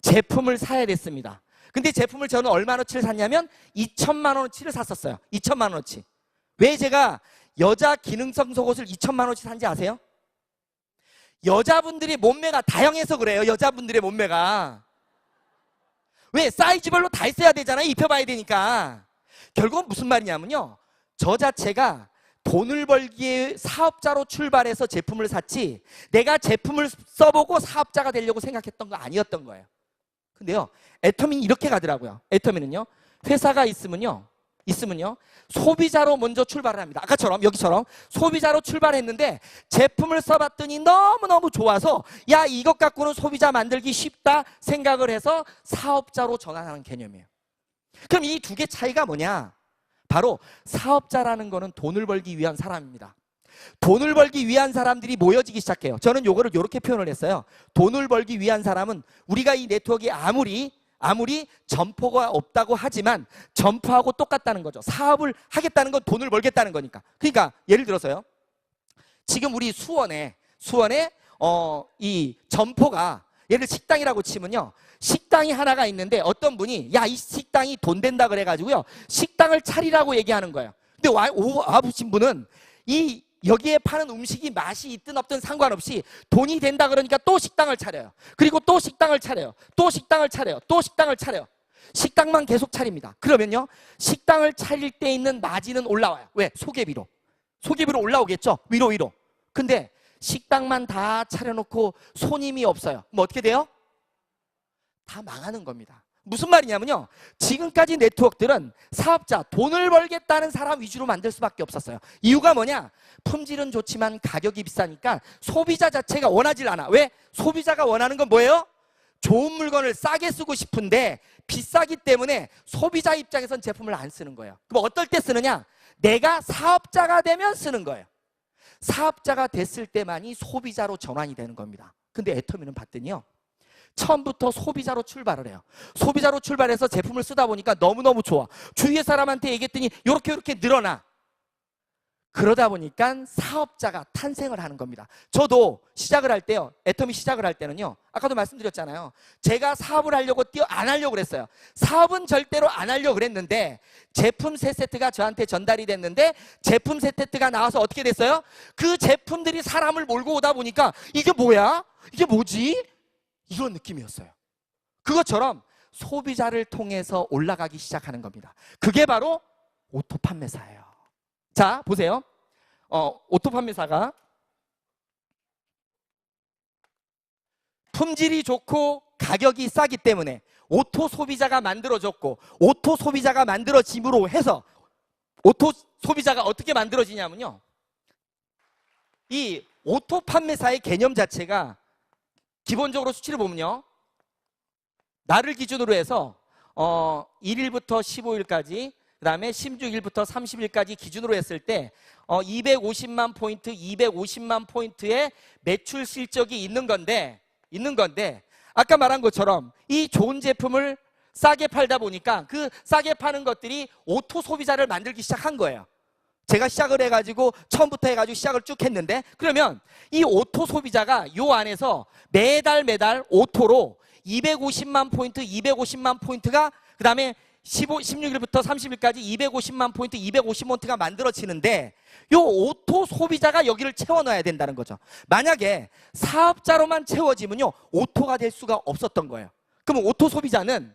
제품을 사야 됐습니다. 근데 제품을 저는 얼마어치를 샀냐면 2천만 원어치를 샀었어요. 2천만 원어치. 왜 제가 여자 기능성 속옷을 2천만 원어치 산지 아세요? 여자분들이 몸매가 다양해서 그래요. 여자분들의 몸매가. 왜? 사이즈별로 다 있어야 되잖아요. 입혀봐야 되니까. 결국은 무슨 말이냐면요, 저 자체가 돈을 벌기에 사업자로 출발해서 제품을 샀지 내가 제품을 써보고 사업자가 되려고 생각했던 거 아니었던 거예요. 근데요, 애터미는 이렇게 가더라고요. 애터미는요, 회사가 있으면요, 소비자로 먼저 출발을 합니다. 아까처럼, 여기처럼 소비자로 출발했는데 제품을 써봤더니 너무너무 좋아서 야, 이것 갖고는 소비자 만들기 쉽다 생각을 해서 사업자로 전환하는 개념이에요. 그럼 이 두 개 차이가 뭐냐? 바로 사업자라는 거는 돈을 벌기 위한 사람입니다. 돈을 벌기 위한 사람들이 모여지기 시작해요. 저는 요거를 이렇게 표현을 했어요. 돈을 벌기 위한 사람은, 우리가 이 네트워크에 아무리 점포가 없다고 하지만 점포하고 똑같다는 거죠. 사업을 하겠다는 건 돈을 벌겠다는 거니까. 그러니까 예를 들어서요, 지금 우리 수원에 이 점포가, 예를 식당이라고 치면요, 식당이 하나가 있는데 어떤 분이 야, 이 식당이 돈 된다 그래가지고요, 식당을 차리라고 얘기하는 거예요. 근데 와보신 분은 여기에 파는 음식이 맛이 있든 없든 상관없이 돈이 된다 그러니까 또 식당을 차려요. 그리고 또 식당을 차려요. 또 식당을 차려요. 또 식당을 차려요. 식당만 계속 차립니다. 그러면요, 식당을 차릴 때 있는 마진은 올라와요. 왜? 소개비로 올라오겠죠. 위로. 근데 식당만 다 차려놓고 손님이 없어요. 그럼 어떻게 돼요? 다 망하는 겁니다. 무슨 말이냐면요, 지금까지 네트워크들은 사업자, 돈을 벌겠다는 사람 위주로 만들 수밖에 없었어요. 이유가 뭐냐? 품질은 좋지만 가격이 비싸니까 소비자 자체가 원하질 않아. 왜? 소비자가 원하는 건 뭐예요? 좋은 물건을 싸게 쓰고 싶은데 비싸기 때문에 소비자 입장에선 제품을 안 쓰는 거예요. 그럼 어떨 때 쓰느냐? 내가 사업자가 되면 쓰는 거예요. 사업자가 됐을 때만이 소비자로 전환이 되는 겁니다. 근데 애터미는 봤더니요, 처음부터 소비자로 출발을 해요. 소비자로 출발해서 제품을 쓰다 보니까 너무너무 좋아. 주위의 사람한테 얘기했더니 이렇게 늘어나. 그러다 보니까 사업자가 탄생을 하는 겁니다. 저도 시작을 할 때요, 애터미 시작을 할 때는요, 아까도 말씀드렸잖아요. 제가 사업을 하려고 안 하려고 그랬어요. 사업은 절대로 안 하려고 그랬는데 제품 세 세트가 저한테 전달이 됐는데 제품 세 세트가 나와서 어떻게 됐어요? 그 제품들이 사람을 몰고 오다 보니까 이게 뭐야? 이게 뭐지? 이런 느낌이었어요. 그것처럼 소비자를 통해서 올라가기 시작하는 겁니다. 그게 바로 오토 판매사예요. 자, 보세요. 오토 판매사가 품질이 좋고 가격이 싸기 때문에 오토 소비자가 만들어졌고, 오토 소비자가 만들어짐으로 해서 오토 소비자가 어떻게 만들어지냐면요, 이 오토 판매사의 개념 자체가 기본적으로 수치를 보면요, 날을 기준으로 해서 1일부터 15일까지, 그 다음에 16일부터 30일까지 기준으로 했을 때 250만 포인트, 250만 포인트의 매출 실적이 있는 건데 아까 말한 것처럼 이 좋은 제품을 싸게 팔다 보니까 그 싸게 파는 것들이 오토 소비자를 만들기 시작한 거예요. 제가 시작을 해가지고 처음부터 해가지고 시작을 쭉 했는데, 그러면 이 오토 소비자가 요 안에서 매달 오토로 250만 포인트, 250만 포인트가, 그 다음에 16일부터 30일까지 250만 포인트, 250포인트가 만들어지는데 요 오토 소비자가 여기를 채워 넣어야 된다는 거죠. 만약에 사업자로만 채워지면요, 오토가 될 수가 없었던 거예요. 그러면 오토 소비자는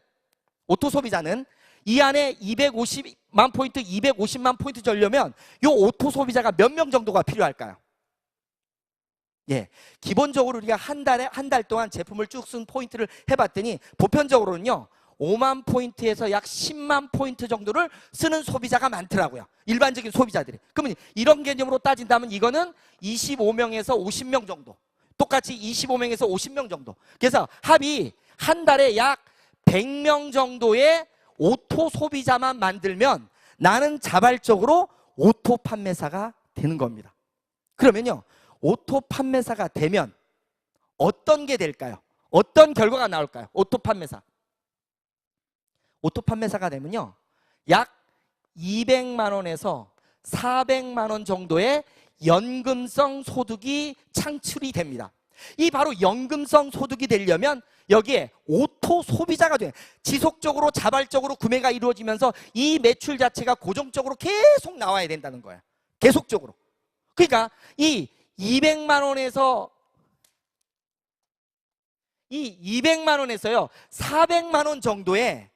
이 안에 250만 포인트, 250만 포인트 주려면 요 오토 소비자가 몇 명 정도가 필요할까요? 예, 기본적으로 우리가 한 달 동안 제품을 쭉 쓴 포인트를 해봤더니 보편적으로는요, 5만 포인트에서 약 10만 포인트 정도를 쓰는 소비자가 많더라고요. 일반적인 소비자들이. 그러면 이런 개념으로 따진다면 이거는 25명에서 50명 정도. 똑같이 25명에서 50명 정도. 그래서 합이 한 달에 약 100명 정도의 오토 소비자만 만들면 나는 자발적으로 오토 판매사가 되는 겁니다. 그러면요, 오토 판매사가 되면 어떤 게 될까요? 어떤 결과가 나올까요? 오토 판매사가 되면요, 약 200만 원에서 400만 원 정도의 연금성 소득이 창출이 됩니다. 이 바로 연금성 소득이 되려면 여기에 오토 소비자가 돼, 지속적으로 자발적으로 구매가 이루어지면서 이 매출 자체가 고정적으로 계속 나와야 된다는 거예요. 계속적으로. 그러니까 이 200만 원에서요 400만 원 정도의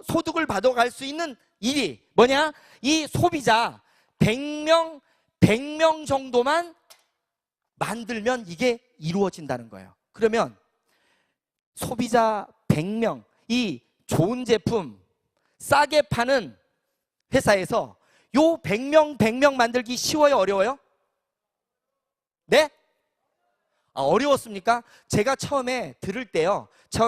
소득을 받아갈 수 있는 일이 뭐냐? 이 소비자 100명 정도만 만들면 이게 이루어진다는 거예요. 그러면 소비자 100명, 이 좋은 제품 싸게 파는 회사에서 요 100명 만들기 쉬워요, 어려워요? 네? 어려웠습니까? 제가 처음에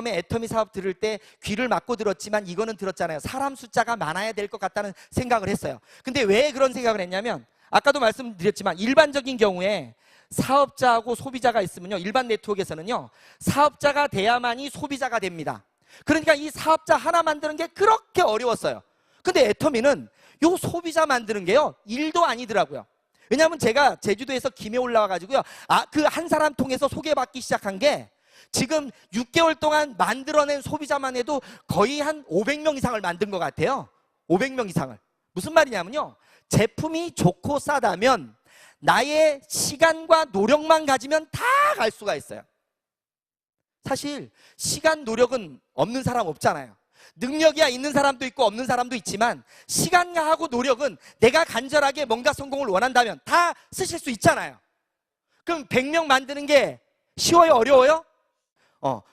애터미 사업 들을 때 귀를 막고 들었지만 이거는 들었잖아요. 사람 숫자가 많아야 될 것 같다는 생각을 했어요. 근데 왜 그런 생각을 했냐면 아까도 말씀드렸지만 일반적인 경우에 사업자하고 소비자가 있으면요, 일반 네트워크에서는요, 사업자가 돼야만이 소비자가 됩니다. 그러니까 이 사업자 하나 만드는 게 그렇게 어려웠어요. 근데 애터미는 요 소비자 만드는 게요, 일도 아니더라고요. 왜냐하면 제가 제주도에서 김해 올라와가지고요, 그 한 사람 통해서 소개받기 시작한 게 지금 6개월 동안 만들어낸 소비자만 해도 거의 한 500명 이상을 만든 것 같아요. 500명 이상을. 무슨 말이냐면요, 제품이 좋고 싸다면 나의 시간과 노력만 가지면 다 갈 수가 있어요. 사실 시간, 노력은 없는 사람 없잖아요. 능력이야 있는 사람도 있고 없는 사람도 있지만 시간하고 노력은 내가 간절하게 뭔가 성공을 원한다면 다 쓰실 수 있잖아요. 그럼 100명 만드는 게 쉬워요, 어려워요?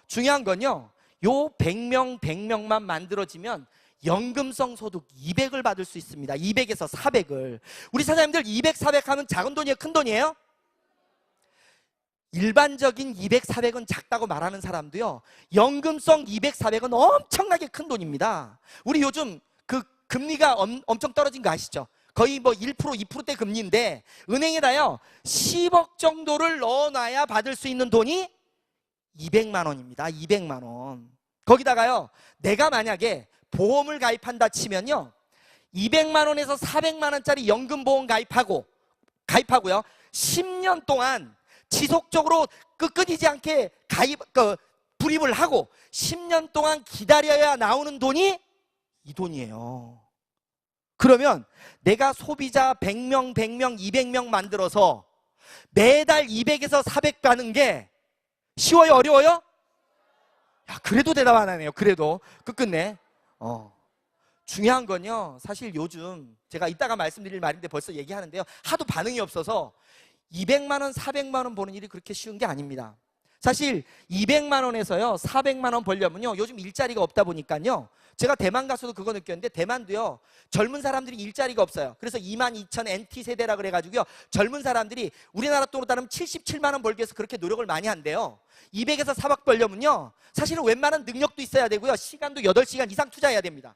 중요한 건요, 요 100명만 만들어지면 연금성 소득 200을 받을 수 있습니다. 200에서 400을. 우리 사장님들 200, 400 하면 작은 돈이에요, 큰 돈이에요? 일반적인 200, 400은 작다고 말하는 사람도요, 연금성 200, 400은 엄청나게 큰 돈입니다. 우리 요즘 그 금리가 엄청 떨어진 거 아시죠? 거의 뭐 1%, 2%대 금리인데 은행에다요 10억 정도를 넣어놔야 받을 수 있는 돈이 200만 원입니다. 200만 원. 거기다가요, 내가 만약에 보험을 가입한다 치면요, 200만 원에서 400만 원짜리 연금보험 가입하고요 10년 동안 지속적으로 끊이지 않게 불입을 하고 10년 동안 기다려야 나오는 돈이 이 돈이에요. 그러면 내가 소비자 100명, 100명, 200명 만들어서 매달 200에서 400 가는 게 쉬워요? 어려워요? 야, 그래도 대답 안 하네요. 그래도 끝끝내. 중요한 건요, 사실 요즘 제가 이따가 말씀드릴 말인데 벌써 얘기하는데요, 하도 반응이 없어서 200만 원, 400만 원 버는 일이 그렇게 쉬운 게 아닙니다. 사실 200만 원에서요 400만 원 벌려면요, 요즘 일자리가 없다 보니까요, 제가 대만 가서도 그거 느꼈는데, 대만도요 젊은 사람들이 일자리가 없어요. 그래서 22,000 NT세대라 그래가지고요, 젊은 사람들이 우리나라 돈으로 따르면 77만 원 벌기 위해서 그렇게 노력을 많이 한대요. 200에서 400 벌려면요 사실은 웬만한 능력도 있어야 되고요, 시간도 8시간 이상 투자해야 됩니다.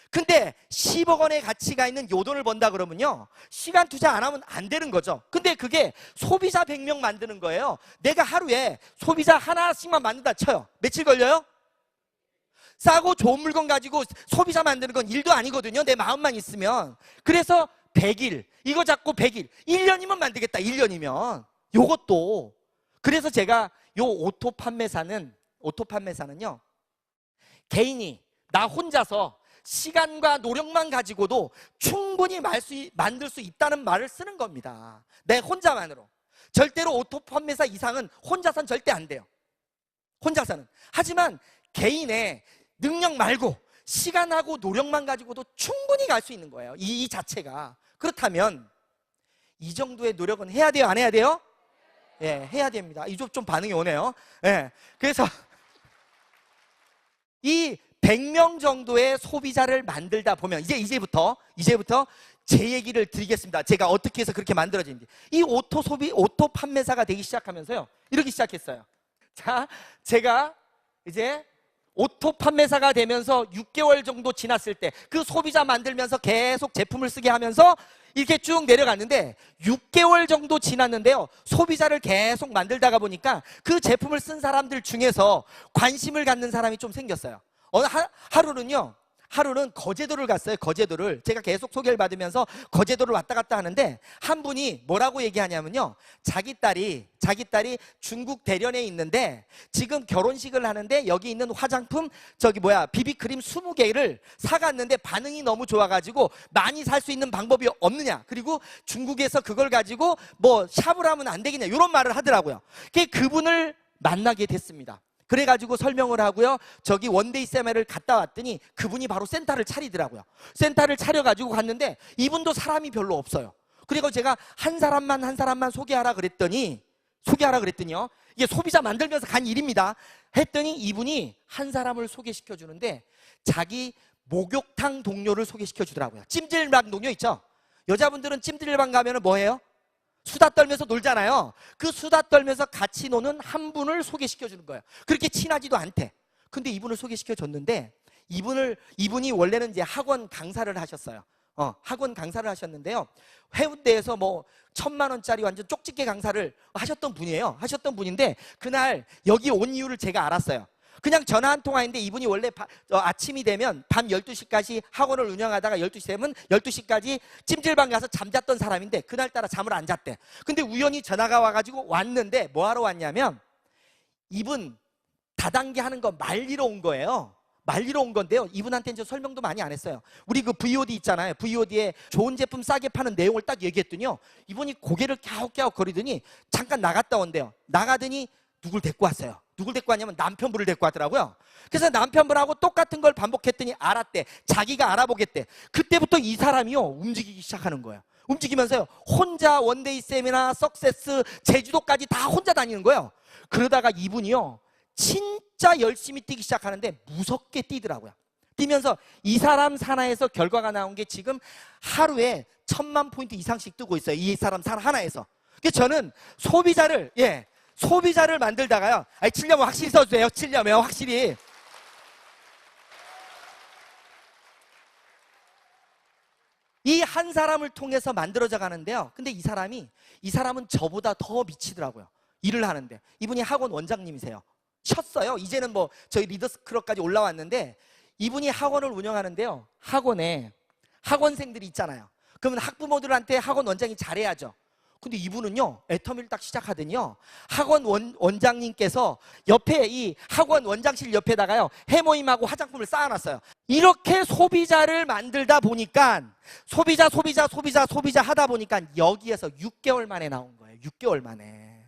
근데 10억 원의 가치가 있는 요 돈을 번다 그러면요, 시간 투자 안 하면 안 되는 거죠. 근데 그게 소비자 100명 만드는 거예요. 내가 하루에 소비자 하나씩만 만든다 쳐요. 며칠 걸려요? 싸고 좋은 물건 가지고 소비자 만드는 건 일도 아니거든요, 내 마음만 있으면. 그래서 100일, 이거 잡고 100일, 1년이면 만들겠다. 1년이면 요것도. 그래서 제가 요 오토 판매사는요, 개인이 나 혼자서 시간과 노력만 가지고도 충분히 만들 수 있다는 말을 쓰는 겁니다. 내 혼자만으로. 절대로 오토 판매사 이상은 혼자서는 절대 안 돼요. 혼자서는. 하지만 개인의 능력 말고 시간하고 노력만 가지고도 충분히 갈 수 있는 거예요. 이 자체가. 그렇다면 이 정도의 노력은 해야 돼요? 안 해야 돼요? 예, 해야 됩니다. 이쪽 좀 반응이 오네요. 예. 그래서 이 100명 정도의 소비자를 만들다 보면 이제부터 제 얘기를 드리겠습니다. 제가 어떻게 해서 그렇게 만들어진지. 이 오토 판매사가 되기 시작하면서요, 이렇게 시작했어요. 자, 제가 이제 오토 판매사가 되면서 6개월 정도 지났을 때 그 소비자 만들면서 계속 제품을 쓰게 하면서 이렇게 쭉 내려갔는데, 6개월 정도 지났는데요, 소비자를 계속 만들다가 보니까 그 제품을 쓴 사람들 중에서 관심을 갖는 사람이 좀 생겼어요. 어느 하루는 거제도를 갔어요. 거제도를 제가 계속 소개를 받으면서 거제도를 왔다 갔다 하는데, 한 분이 뭐라고 얘기하냐면요, 자기 딸이 중국 대련에 있는데 지금 결혼식을 하는데 여기 있는 화장품 비비크림 20개를 사갔는데 반응이 너무 좋아가지고 많이 살 수 있는 방법이 없느냐, 그리고 중국에서 그걸 가지고 뭐 샵을 하면 안 되겠냐, 이런 말을 하더라고요. 그분을 만나게 됐습니다. 그래가지고 설명을 하고요, 저기 원데이 세미나를 갔다 왔더니 그분이 바로 센터를 차리더라고요. 센터를 차려가지고 갔는데 이분도 사람이 별로 없어요. 그리고 제가 한 사람만 소개하라 그랬더니요, 이게 소비자 만들면서 간 일입니다. 했더니 이분이 한 사람을 소개시켜 주는데 자기 목욕탕 동료를 소개시켜 주더라고요. 찜질방 동료 있죠? 여자분들은 찜질방 가면 뭐 해요? 수다 떨면서 놀잖아요. 그 수다 떨면서 같이 노는 한 분을 소개시켜 주는 거예요. 그렇게 친하지도 않대. 근데 이분을 소개시켜 줬는데, 이분이 원래는 이제 학원 강사를 하셨어요. 학원 강사를 하셨는데요, 해운대에서 뭐 1,000만 원짜리 완전 쪽집게 강사를 하셨던 분인데, 그날 여기 온 이유를 제가 알았어요. 그냥 전화 한 통화인데, 이분이 원래 아침이 되면 밤 12시까지 학원을 운영하다가 12시 되면 12시까지 찜질방 가서 잠잤던 사람인데 그날따라 잠을 안 잤대. 근데 우연히 전화가 와가지고 왔는데, 뭐하러 왔냐면 이분 다단계 하는 거 말리러 온 거예요. 말리러 온 건데요, 이분한테는 설명도 많이 안 했어요. 우리 그 VOD 있잖아요. VOD에 좋은 제품 싸게 파는 내용을 딱 얘기했더니요, 이분이 고개를 갸웃갸웃 거리더니 잠깐 나갔다 온대요. 나가더니 누굴 데리고 왔어요. 누굴 데리고 왔냐면 남편분을 데리고 왔더라고요. 그래서 남편분하고 똑같은 걸 반복했더니 알았대. 자기가 알아보겠대. 그때부터 이 사람이요, 움직이기 시작하는 거예요. 움직이면서요, 혼자 원데이 세미나, 석세스, 제주도까지 다 혼자 다니는 거예요. 그러다가 이분이요, 진짜 열심히 뛰기 시작하는데 무섭게 뛰더라고요. 뛰면서 이 사람 산하에서 결과가 나온 게 지금 하루에 1,000만 포인트 이상씩 뜨고 있어요. 이 사람 산 하나에서. 그래서 저는 소비자를 소비자를 만들다가요. 아니, 칠려면 확실히 써주세요. 칠려면 확실히. 이 한 사람을 통해서 만들어져 가는데요. 근데 이 사람은 저보다 더 미치더라고요. 일을 하는데. 이분이 학원 원장님이세요. 쉬었어요. 이제는 뭐 저희 리더스 클럽까지 올라왔는데, 이분이 학원을 운영하는데요. 학원에 학원생들이 있잖아요. 그러면 학부모들한테 학원 원장이 잘해야죠. 근데 이분은요, 애터미를 딱 시작하더니요, 학원 원장님께서 옆에 이 학원 원장실 옆에다가요, 해모임하고 화장품을 쌓아놨어요. 이렇게 소비자를 만들다 보니까 소비자 하다 보니까 여기에서 6개월 만에 나온 거예요. 6개월 만에.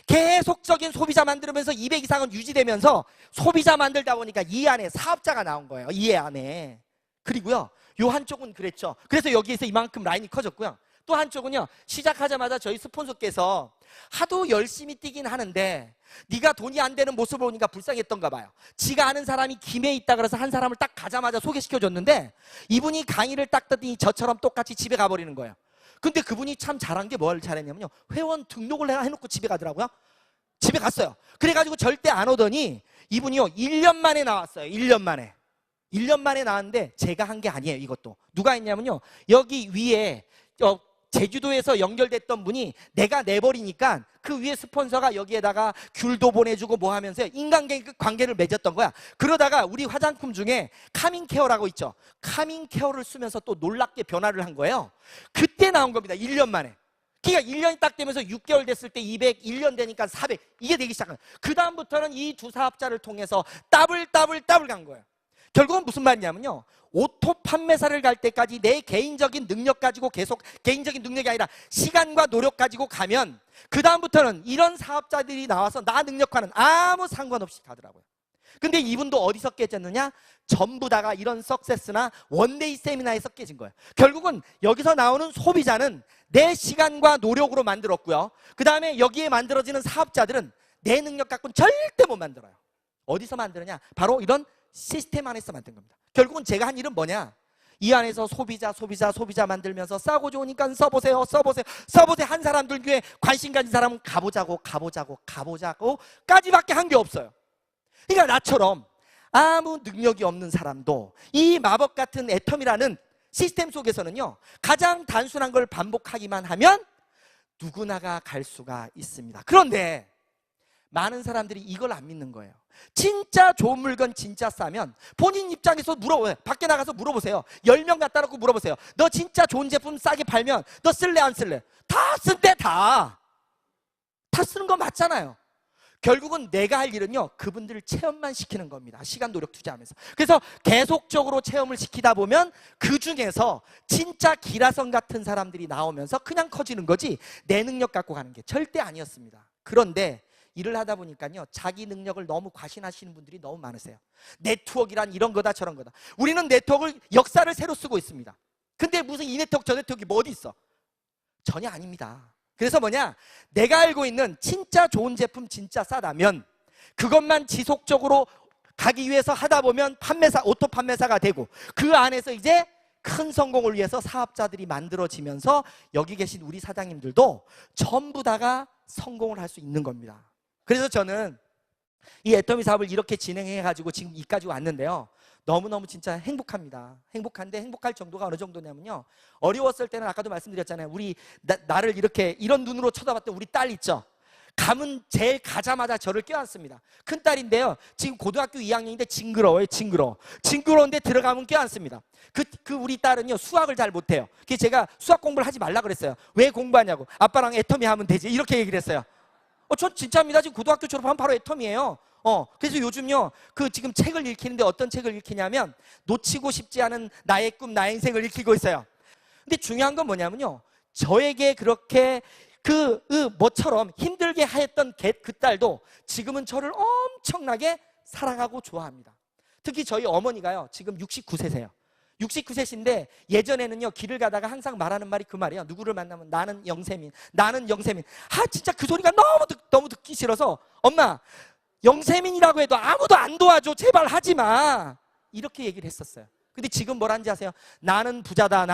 계속적인 소비자 만들면서 200 이상은 유지되면서 소비자 만들다 보니까 이 안에 사업자가 나온 거예요. 이 안에. 그리고요, 요 한쪽은 그랬죠. 그래서 여기에서 이만큼 라인이 커졌고요. 또 한쪽은요, 시작하자마자 저희 스폰서께서 하도 열심히 뛰긴 하는데 네가 돈이 안 되는 모습을 보니까 불쌍했던가 봐요. 지가 아는 사람이 김해에 있다 그래서 한 사람을 딱 가자마자 소개시켜줬는데, 이분이 강의를 딱 듣더니 저처럼 똑같이 집에 가버리는 거예요. 근데 그분이 참 잘한 게 뭘 잘했냐면요, 회원 등록을 해놓고 집에 가더라고요. 집에 갔어요. 그래가지고 절대 안 오더니 이분이요, 1년 만에 나왔어요. 1년 만에. 1년 만에 나왔는데 제가 한 게 아니에요. 이것도 누가 했냐면요, 여기 위에 제주도에서 연결됐던 분이 내가 내버리니까 그 위에 스폰서가 여기에다가 귤도 보내주고 뭐 하면서 인간관계를 맺었던 거야. 그러다가 우리 화장품 중에 카밍케어라고 있죠. 카밍케어를 쓰면서 또 놀랍게 변화를 한 거예요. 그때 나온 겁니다. 1년 만에. 그러니까 1년이 딱 되면서 6개월 됐을 때 200, 1년 되니까 400, 이게 되기 시작한 거예요. 그 다음부터는 이 두 사업자를 통해서 더블 간 거예요. 결국은 무슨 말이냐면요, 오토 판매사를 갈 때까지 내 개인적인 능력 가지고 계속, 개인적인 능력이 아니라 시간과 노력 가지고 가면 그 다음부터는 이런 사업자들이 나와서 나 능력과는 아무 상관없이 가더라고요. 근데 이분도 어디서 깨졌느냐? 전부 다가 이런 석세스나 원데이 세미나에서 깨진 거예요. 결국은 여기서 나오는 소비자는 내 시간과 노력으로 만들었고요. 그 다음에 여기에 만들어지는 사업자들은 내 능력 갖고는 절대 못 만들어요. 어디서 만드느냐? 바로 이런 시스템 안에서 만든 겁니다. 결국은 제가 한 일은 뭐냐? 이 안에서 소비자 만들면서 싸고 좋으니까 써보세요. 한 사람들 중에 관심 가진 사람은 가보자고 까지밖에 한 게 없어요. 그러니까 나처럼 아무 능력이 없는 사람도 이 마법 같은 애텀이라는 시스템 속에서는요, 가장 단순한 걸 반복하기만 하면 누구나가 갈 수가 있습니다. 그런데 많은 사람들이 이걸 안 믿는 거예요. 진짜 좋은 물건 진짜 싸면 본인 입장에서 물어보세요. 밖에 나가서 물어보세요. 10명 갖다 놓고 물어보세요. 너 진짜 좋은 제품 싸게 팔면 너 쓸래 안 쓸래? 다 쓴대. 다 쓰는 거 맞잖아요. 결국은 내가 할 일은요, 그분들을 체험만 시키는 겁니다. 시간 노력 투자하면서. 그래서 계속적으로 체험을 시키다 보면 그 중에서 진짜 기라성 같은 사람들이 나오면서 그냥 커지는 거지, 내 능력 갖고 가는 게 절대 아니었습니다. 그런데 일을 하다 보니까요, 자기 능력을 너무 과신하시는 분들이 너무 많으세요. 네트워크란 이런 거다 저런 거다. 우리는 네트워크를, 역사를 새로 쓰고 있습니다. 근데 무슨 이 네트워크 저 네트워크가 뭐 어디 있어? 전혀 아닙니다. 그래서 뭐냐, 내가 알고 있는 진짜 좋은 제품 진짜 싸다면 그것만 지속적으로 가기 위해서 하다 보면 오토 판매사가 되고, 그 안에서 이제 큰 성공을 위해서 사업자들이 만들어지면서 여기 계신 우리 사장님들도 전부 다가 성공을 할 수 있는 겁니다. 그래서 저는 이 애터미 사업을 이렇게 진행해가지고 지금 이까지 왔는데요, 너무너무 진짜 행복합니다. 행복한데, 행복할 정도가 어느 정도냐면요, 어려웠을 때는 아까도 말씀드렸잖아요. 우리 나를 이렇게 이런 눈으로 쳐다봤던 우리 딸 있죠. 가문 제일 가자마자 저를 껴안습니다. 큰딸인데요, 지금 고등학교 2학년인데 징그러워요. 징그러운데 들어가면 껴안습니다. 그 우리 딸은요, 수학을 잘 못해요. 그래서 제가 수학 공부를 하지 말라 그랬어요. 왜 공부하냐고. 아빠랑 애터미 하면 되지, 이렇게 얘기를 했어요. 전 진짜입니다. 지금 고등학교 졸업하면 바로 애텀이에요. 그래서 요즘요, 지금 책을 읽히는데 어떤 책을 읽히냐면 놓치고 싶지 않은 나의 꿈, 나의 인생을 읽히고 있어요. 근데 중요한 건 뭐냐면요, 저에게 그렇게 뭐처럼 힘들게 하였던 그 딸도 지금은 저를 엄청나게 사랑하고 좋아합니다. 특히 저희 어머니가요, 지금 69세세요. 69세신데 예전에는요, 길을 가다가 항상 말하는 말이 그 말이에요. 누구를 만나면 나는 영세민. 진짜 그 소리가 너무 듣기 싫어서, 엄마, 영세민이라고 해도 아무도 안 도와줘. 제발 하지 마. 이렇게 얘기를 했었어요. 근데 지금 뭐라는지 아세요? 나는 부자다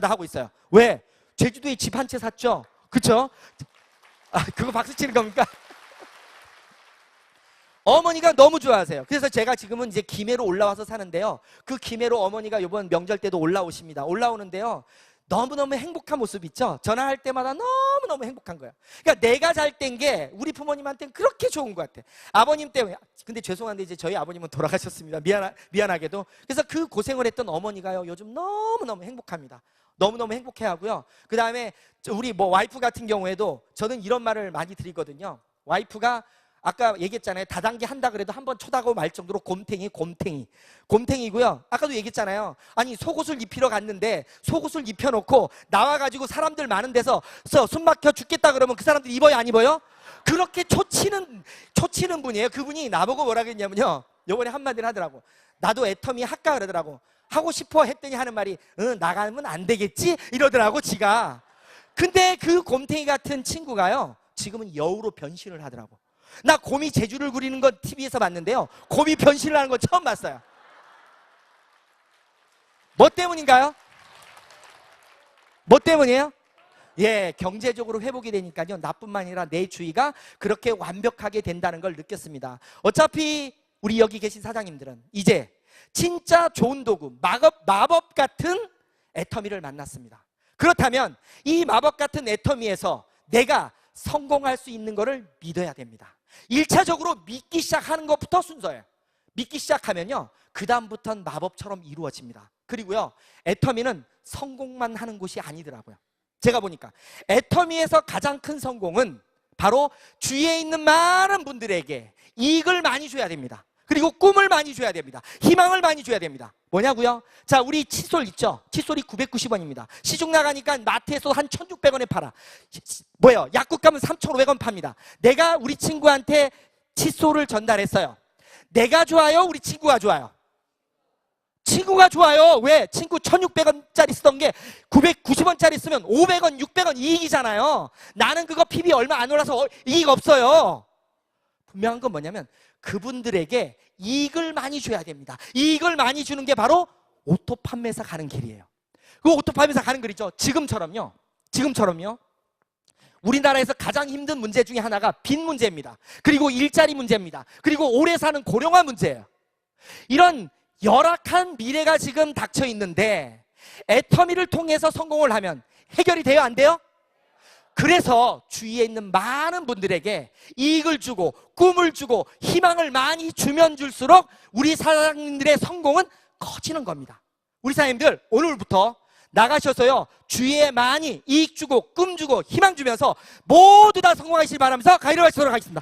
하고 있어요. 왜? 제주도에 집 한 채 샀죠? 그쵸? 그거 박수 치는 겁니까? 어머니가 너무 좋아하세요. 그래서 제가 지금은 이제 김해로 올라와서 사는데요. 그 김해로 어머니가 이번 명절 때도 올라오십니다. 올라오는데요. 너무너무 행복한 모습 있죠? 전화할 때마다 너무너무 행복한 거예요. 그러니까 내가 잘 된 게 우리 부모님한테는 그렇게 좋은 것 같아. 아버님 때문에. 근데 죄송한데 이제 저희 아버님은 돌아가셨습니다. 미안하게도. 그래서 그 고생을 했던 어머니가요, 요즘 너무너무 행복합니다. 너무너무 행복해 하고요. 그 다음에 우리 와이프 같은 경우에도 저는 이런 말을 많이 드리거든요. 와이프가 아까 얘기했잖아요. 다단계 한다 그래도 한번 쳐다보고 말 정도로 곰탱이고요. 아까도 얘기했잖아요. 아니 속옷을 입히러 갔는데 속옷을 입혀놓고 나와가지고 사람들 많은 데서 숨 막혀 죽겠다 그러면 그 사람들 입어요 안 입어요? 그렇게 초치는 분이에요. 그분이 나보고 뭐라 그랬냐면요, 요번에 한마디를 하더라고. 나도 애터미 할까 그러더라고. 하고 싶어 했더니 하는 말이 나가면 안 되겠지 이러더라고 지가. 근데 그 곰탱이 같은 친구가요, 지금은 여우로 변신을 하더라고. 나 곰이 제주를 그리는 건 TV에서 봤는데요, 곰이 변신을 하는 건 처음 봤어요. 뭐 때문인가요? 뭐 때문이에요? 예, 경제적으로 회복이 되니까요, 나뿐만 아니라 내 주위가 그렇게 완벽하게 된다는 걸 느꼈습니다. 어차피 우리 여기 계신 사장님들은 이제 진짜 좋은 도구, 마법 같은 애터미를 만났습니다. 그렇다면 이 마법 같은 애터미에서 내가 성공할 수 있는 것을 믿어야 됩니다. 1차적으로 믿기 시작하는 것부터 순서예요. 믿기 시작하면요, 그 다음부터는 마법처럼 이루어집니다. 그리고요, 애터미는 성공만 하는 곳이 아니더라고요. 제가 보니까 애터미에서 가장 큰 성공은 바로 주위에 있는 많은 분들에게 이익을 많이 줘야 됩니다. 그리고 꿈을 많이 줘야 됩니다. 희망을 많이 줘야 됩니다. 뭐냐고요? 자, 우리 칫솔 있죠? 칫솔이 990원입니다. 시중 나가니까 마트에서 한 1,600원에 팔아. 뭐예요? 약국 가면 3,500원 팝니다. 내가 우리 친구한테 칫솔을 전달했어요. 내가 좋아요? 우리 친구가 좋아요? 친구가 좋아요. 왜? 친구 1,600원짜리 쓰던 게 990원짜리 쓰면 500원, 600원 이익이잖아요. 나는 그거 PB 얼마 안 올라서 이익 없어요. 분명한 건 뭐냐면 그분들에게 이익을 많이 줘야 됩니다. 이익을 많이 주는 게 바로 오토 판매사 가는 길이에요. 그 오토 판매사 가는 길 있죠? 지금처럼요. 우리나라에서 가장 힘든 문제 중에 하나가 빚 문제입니다. 그리고 일자리 문제입니다. 그리고 오래 사는 고령화 문제예요. 이런 열악한 미래가 지금 닥쳐 있는데 애터미를 통해서 성공을 하면 해결이 돼요? 안 돼요? 그래서 주위에 있는 많은 분들에게 이익을 주고 꿈을 주고 희망을 많이 주면 줄수록 우리 사장님들의 성공은 커지는 겁니다. 우리 사장님들 오늘부터 나가셔서요, 주위에 많이 이익 주고 꿈 주고 희망 주면서 모두 다 성공하시길 바라면서 가이로 하시도록 하겠습니다.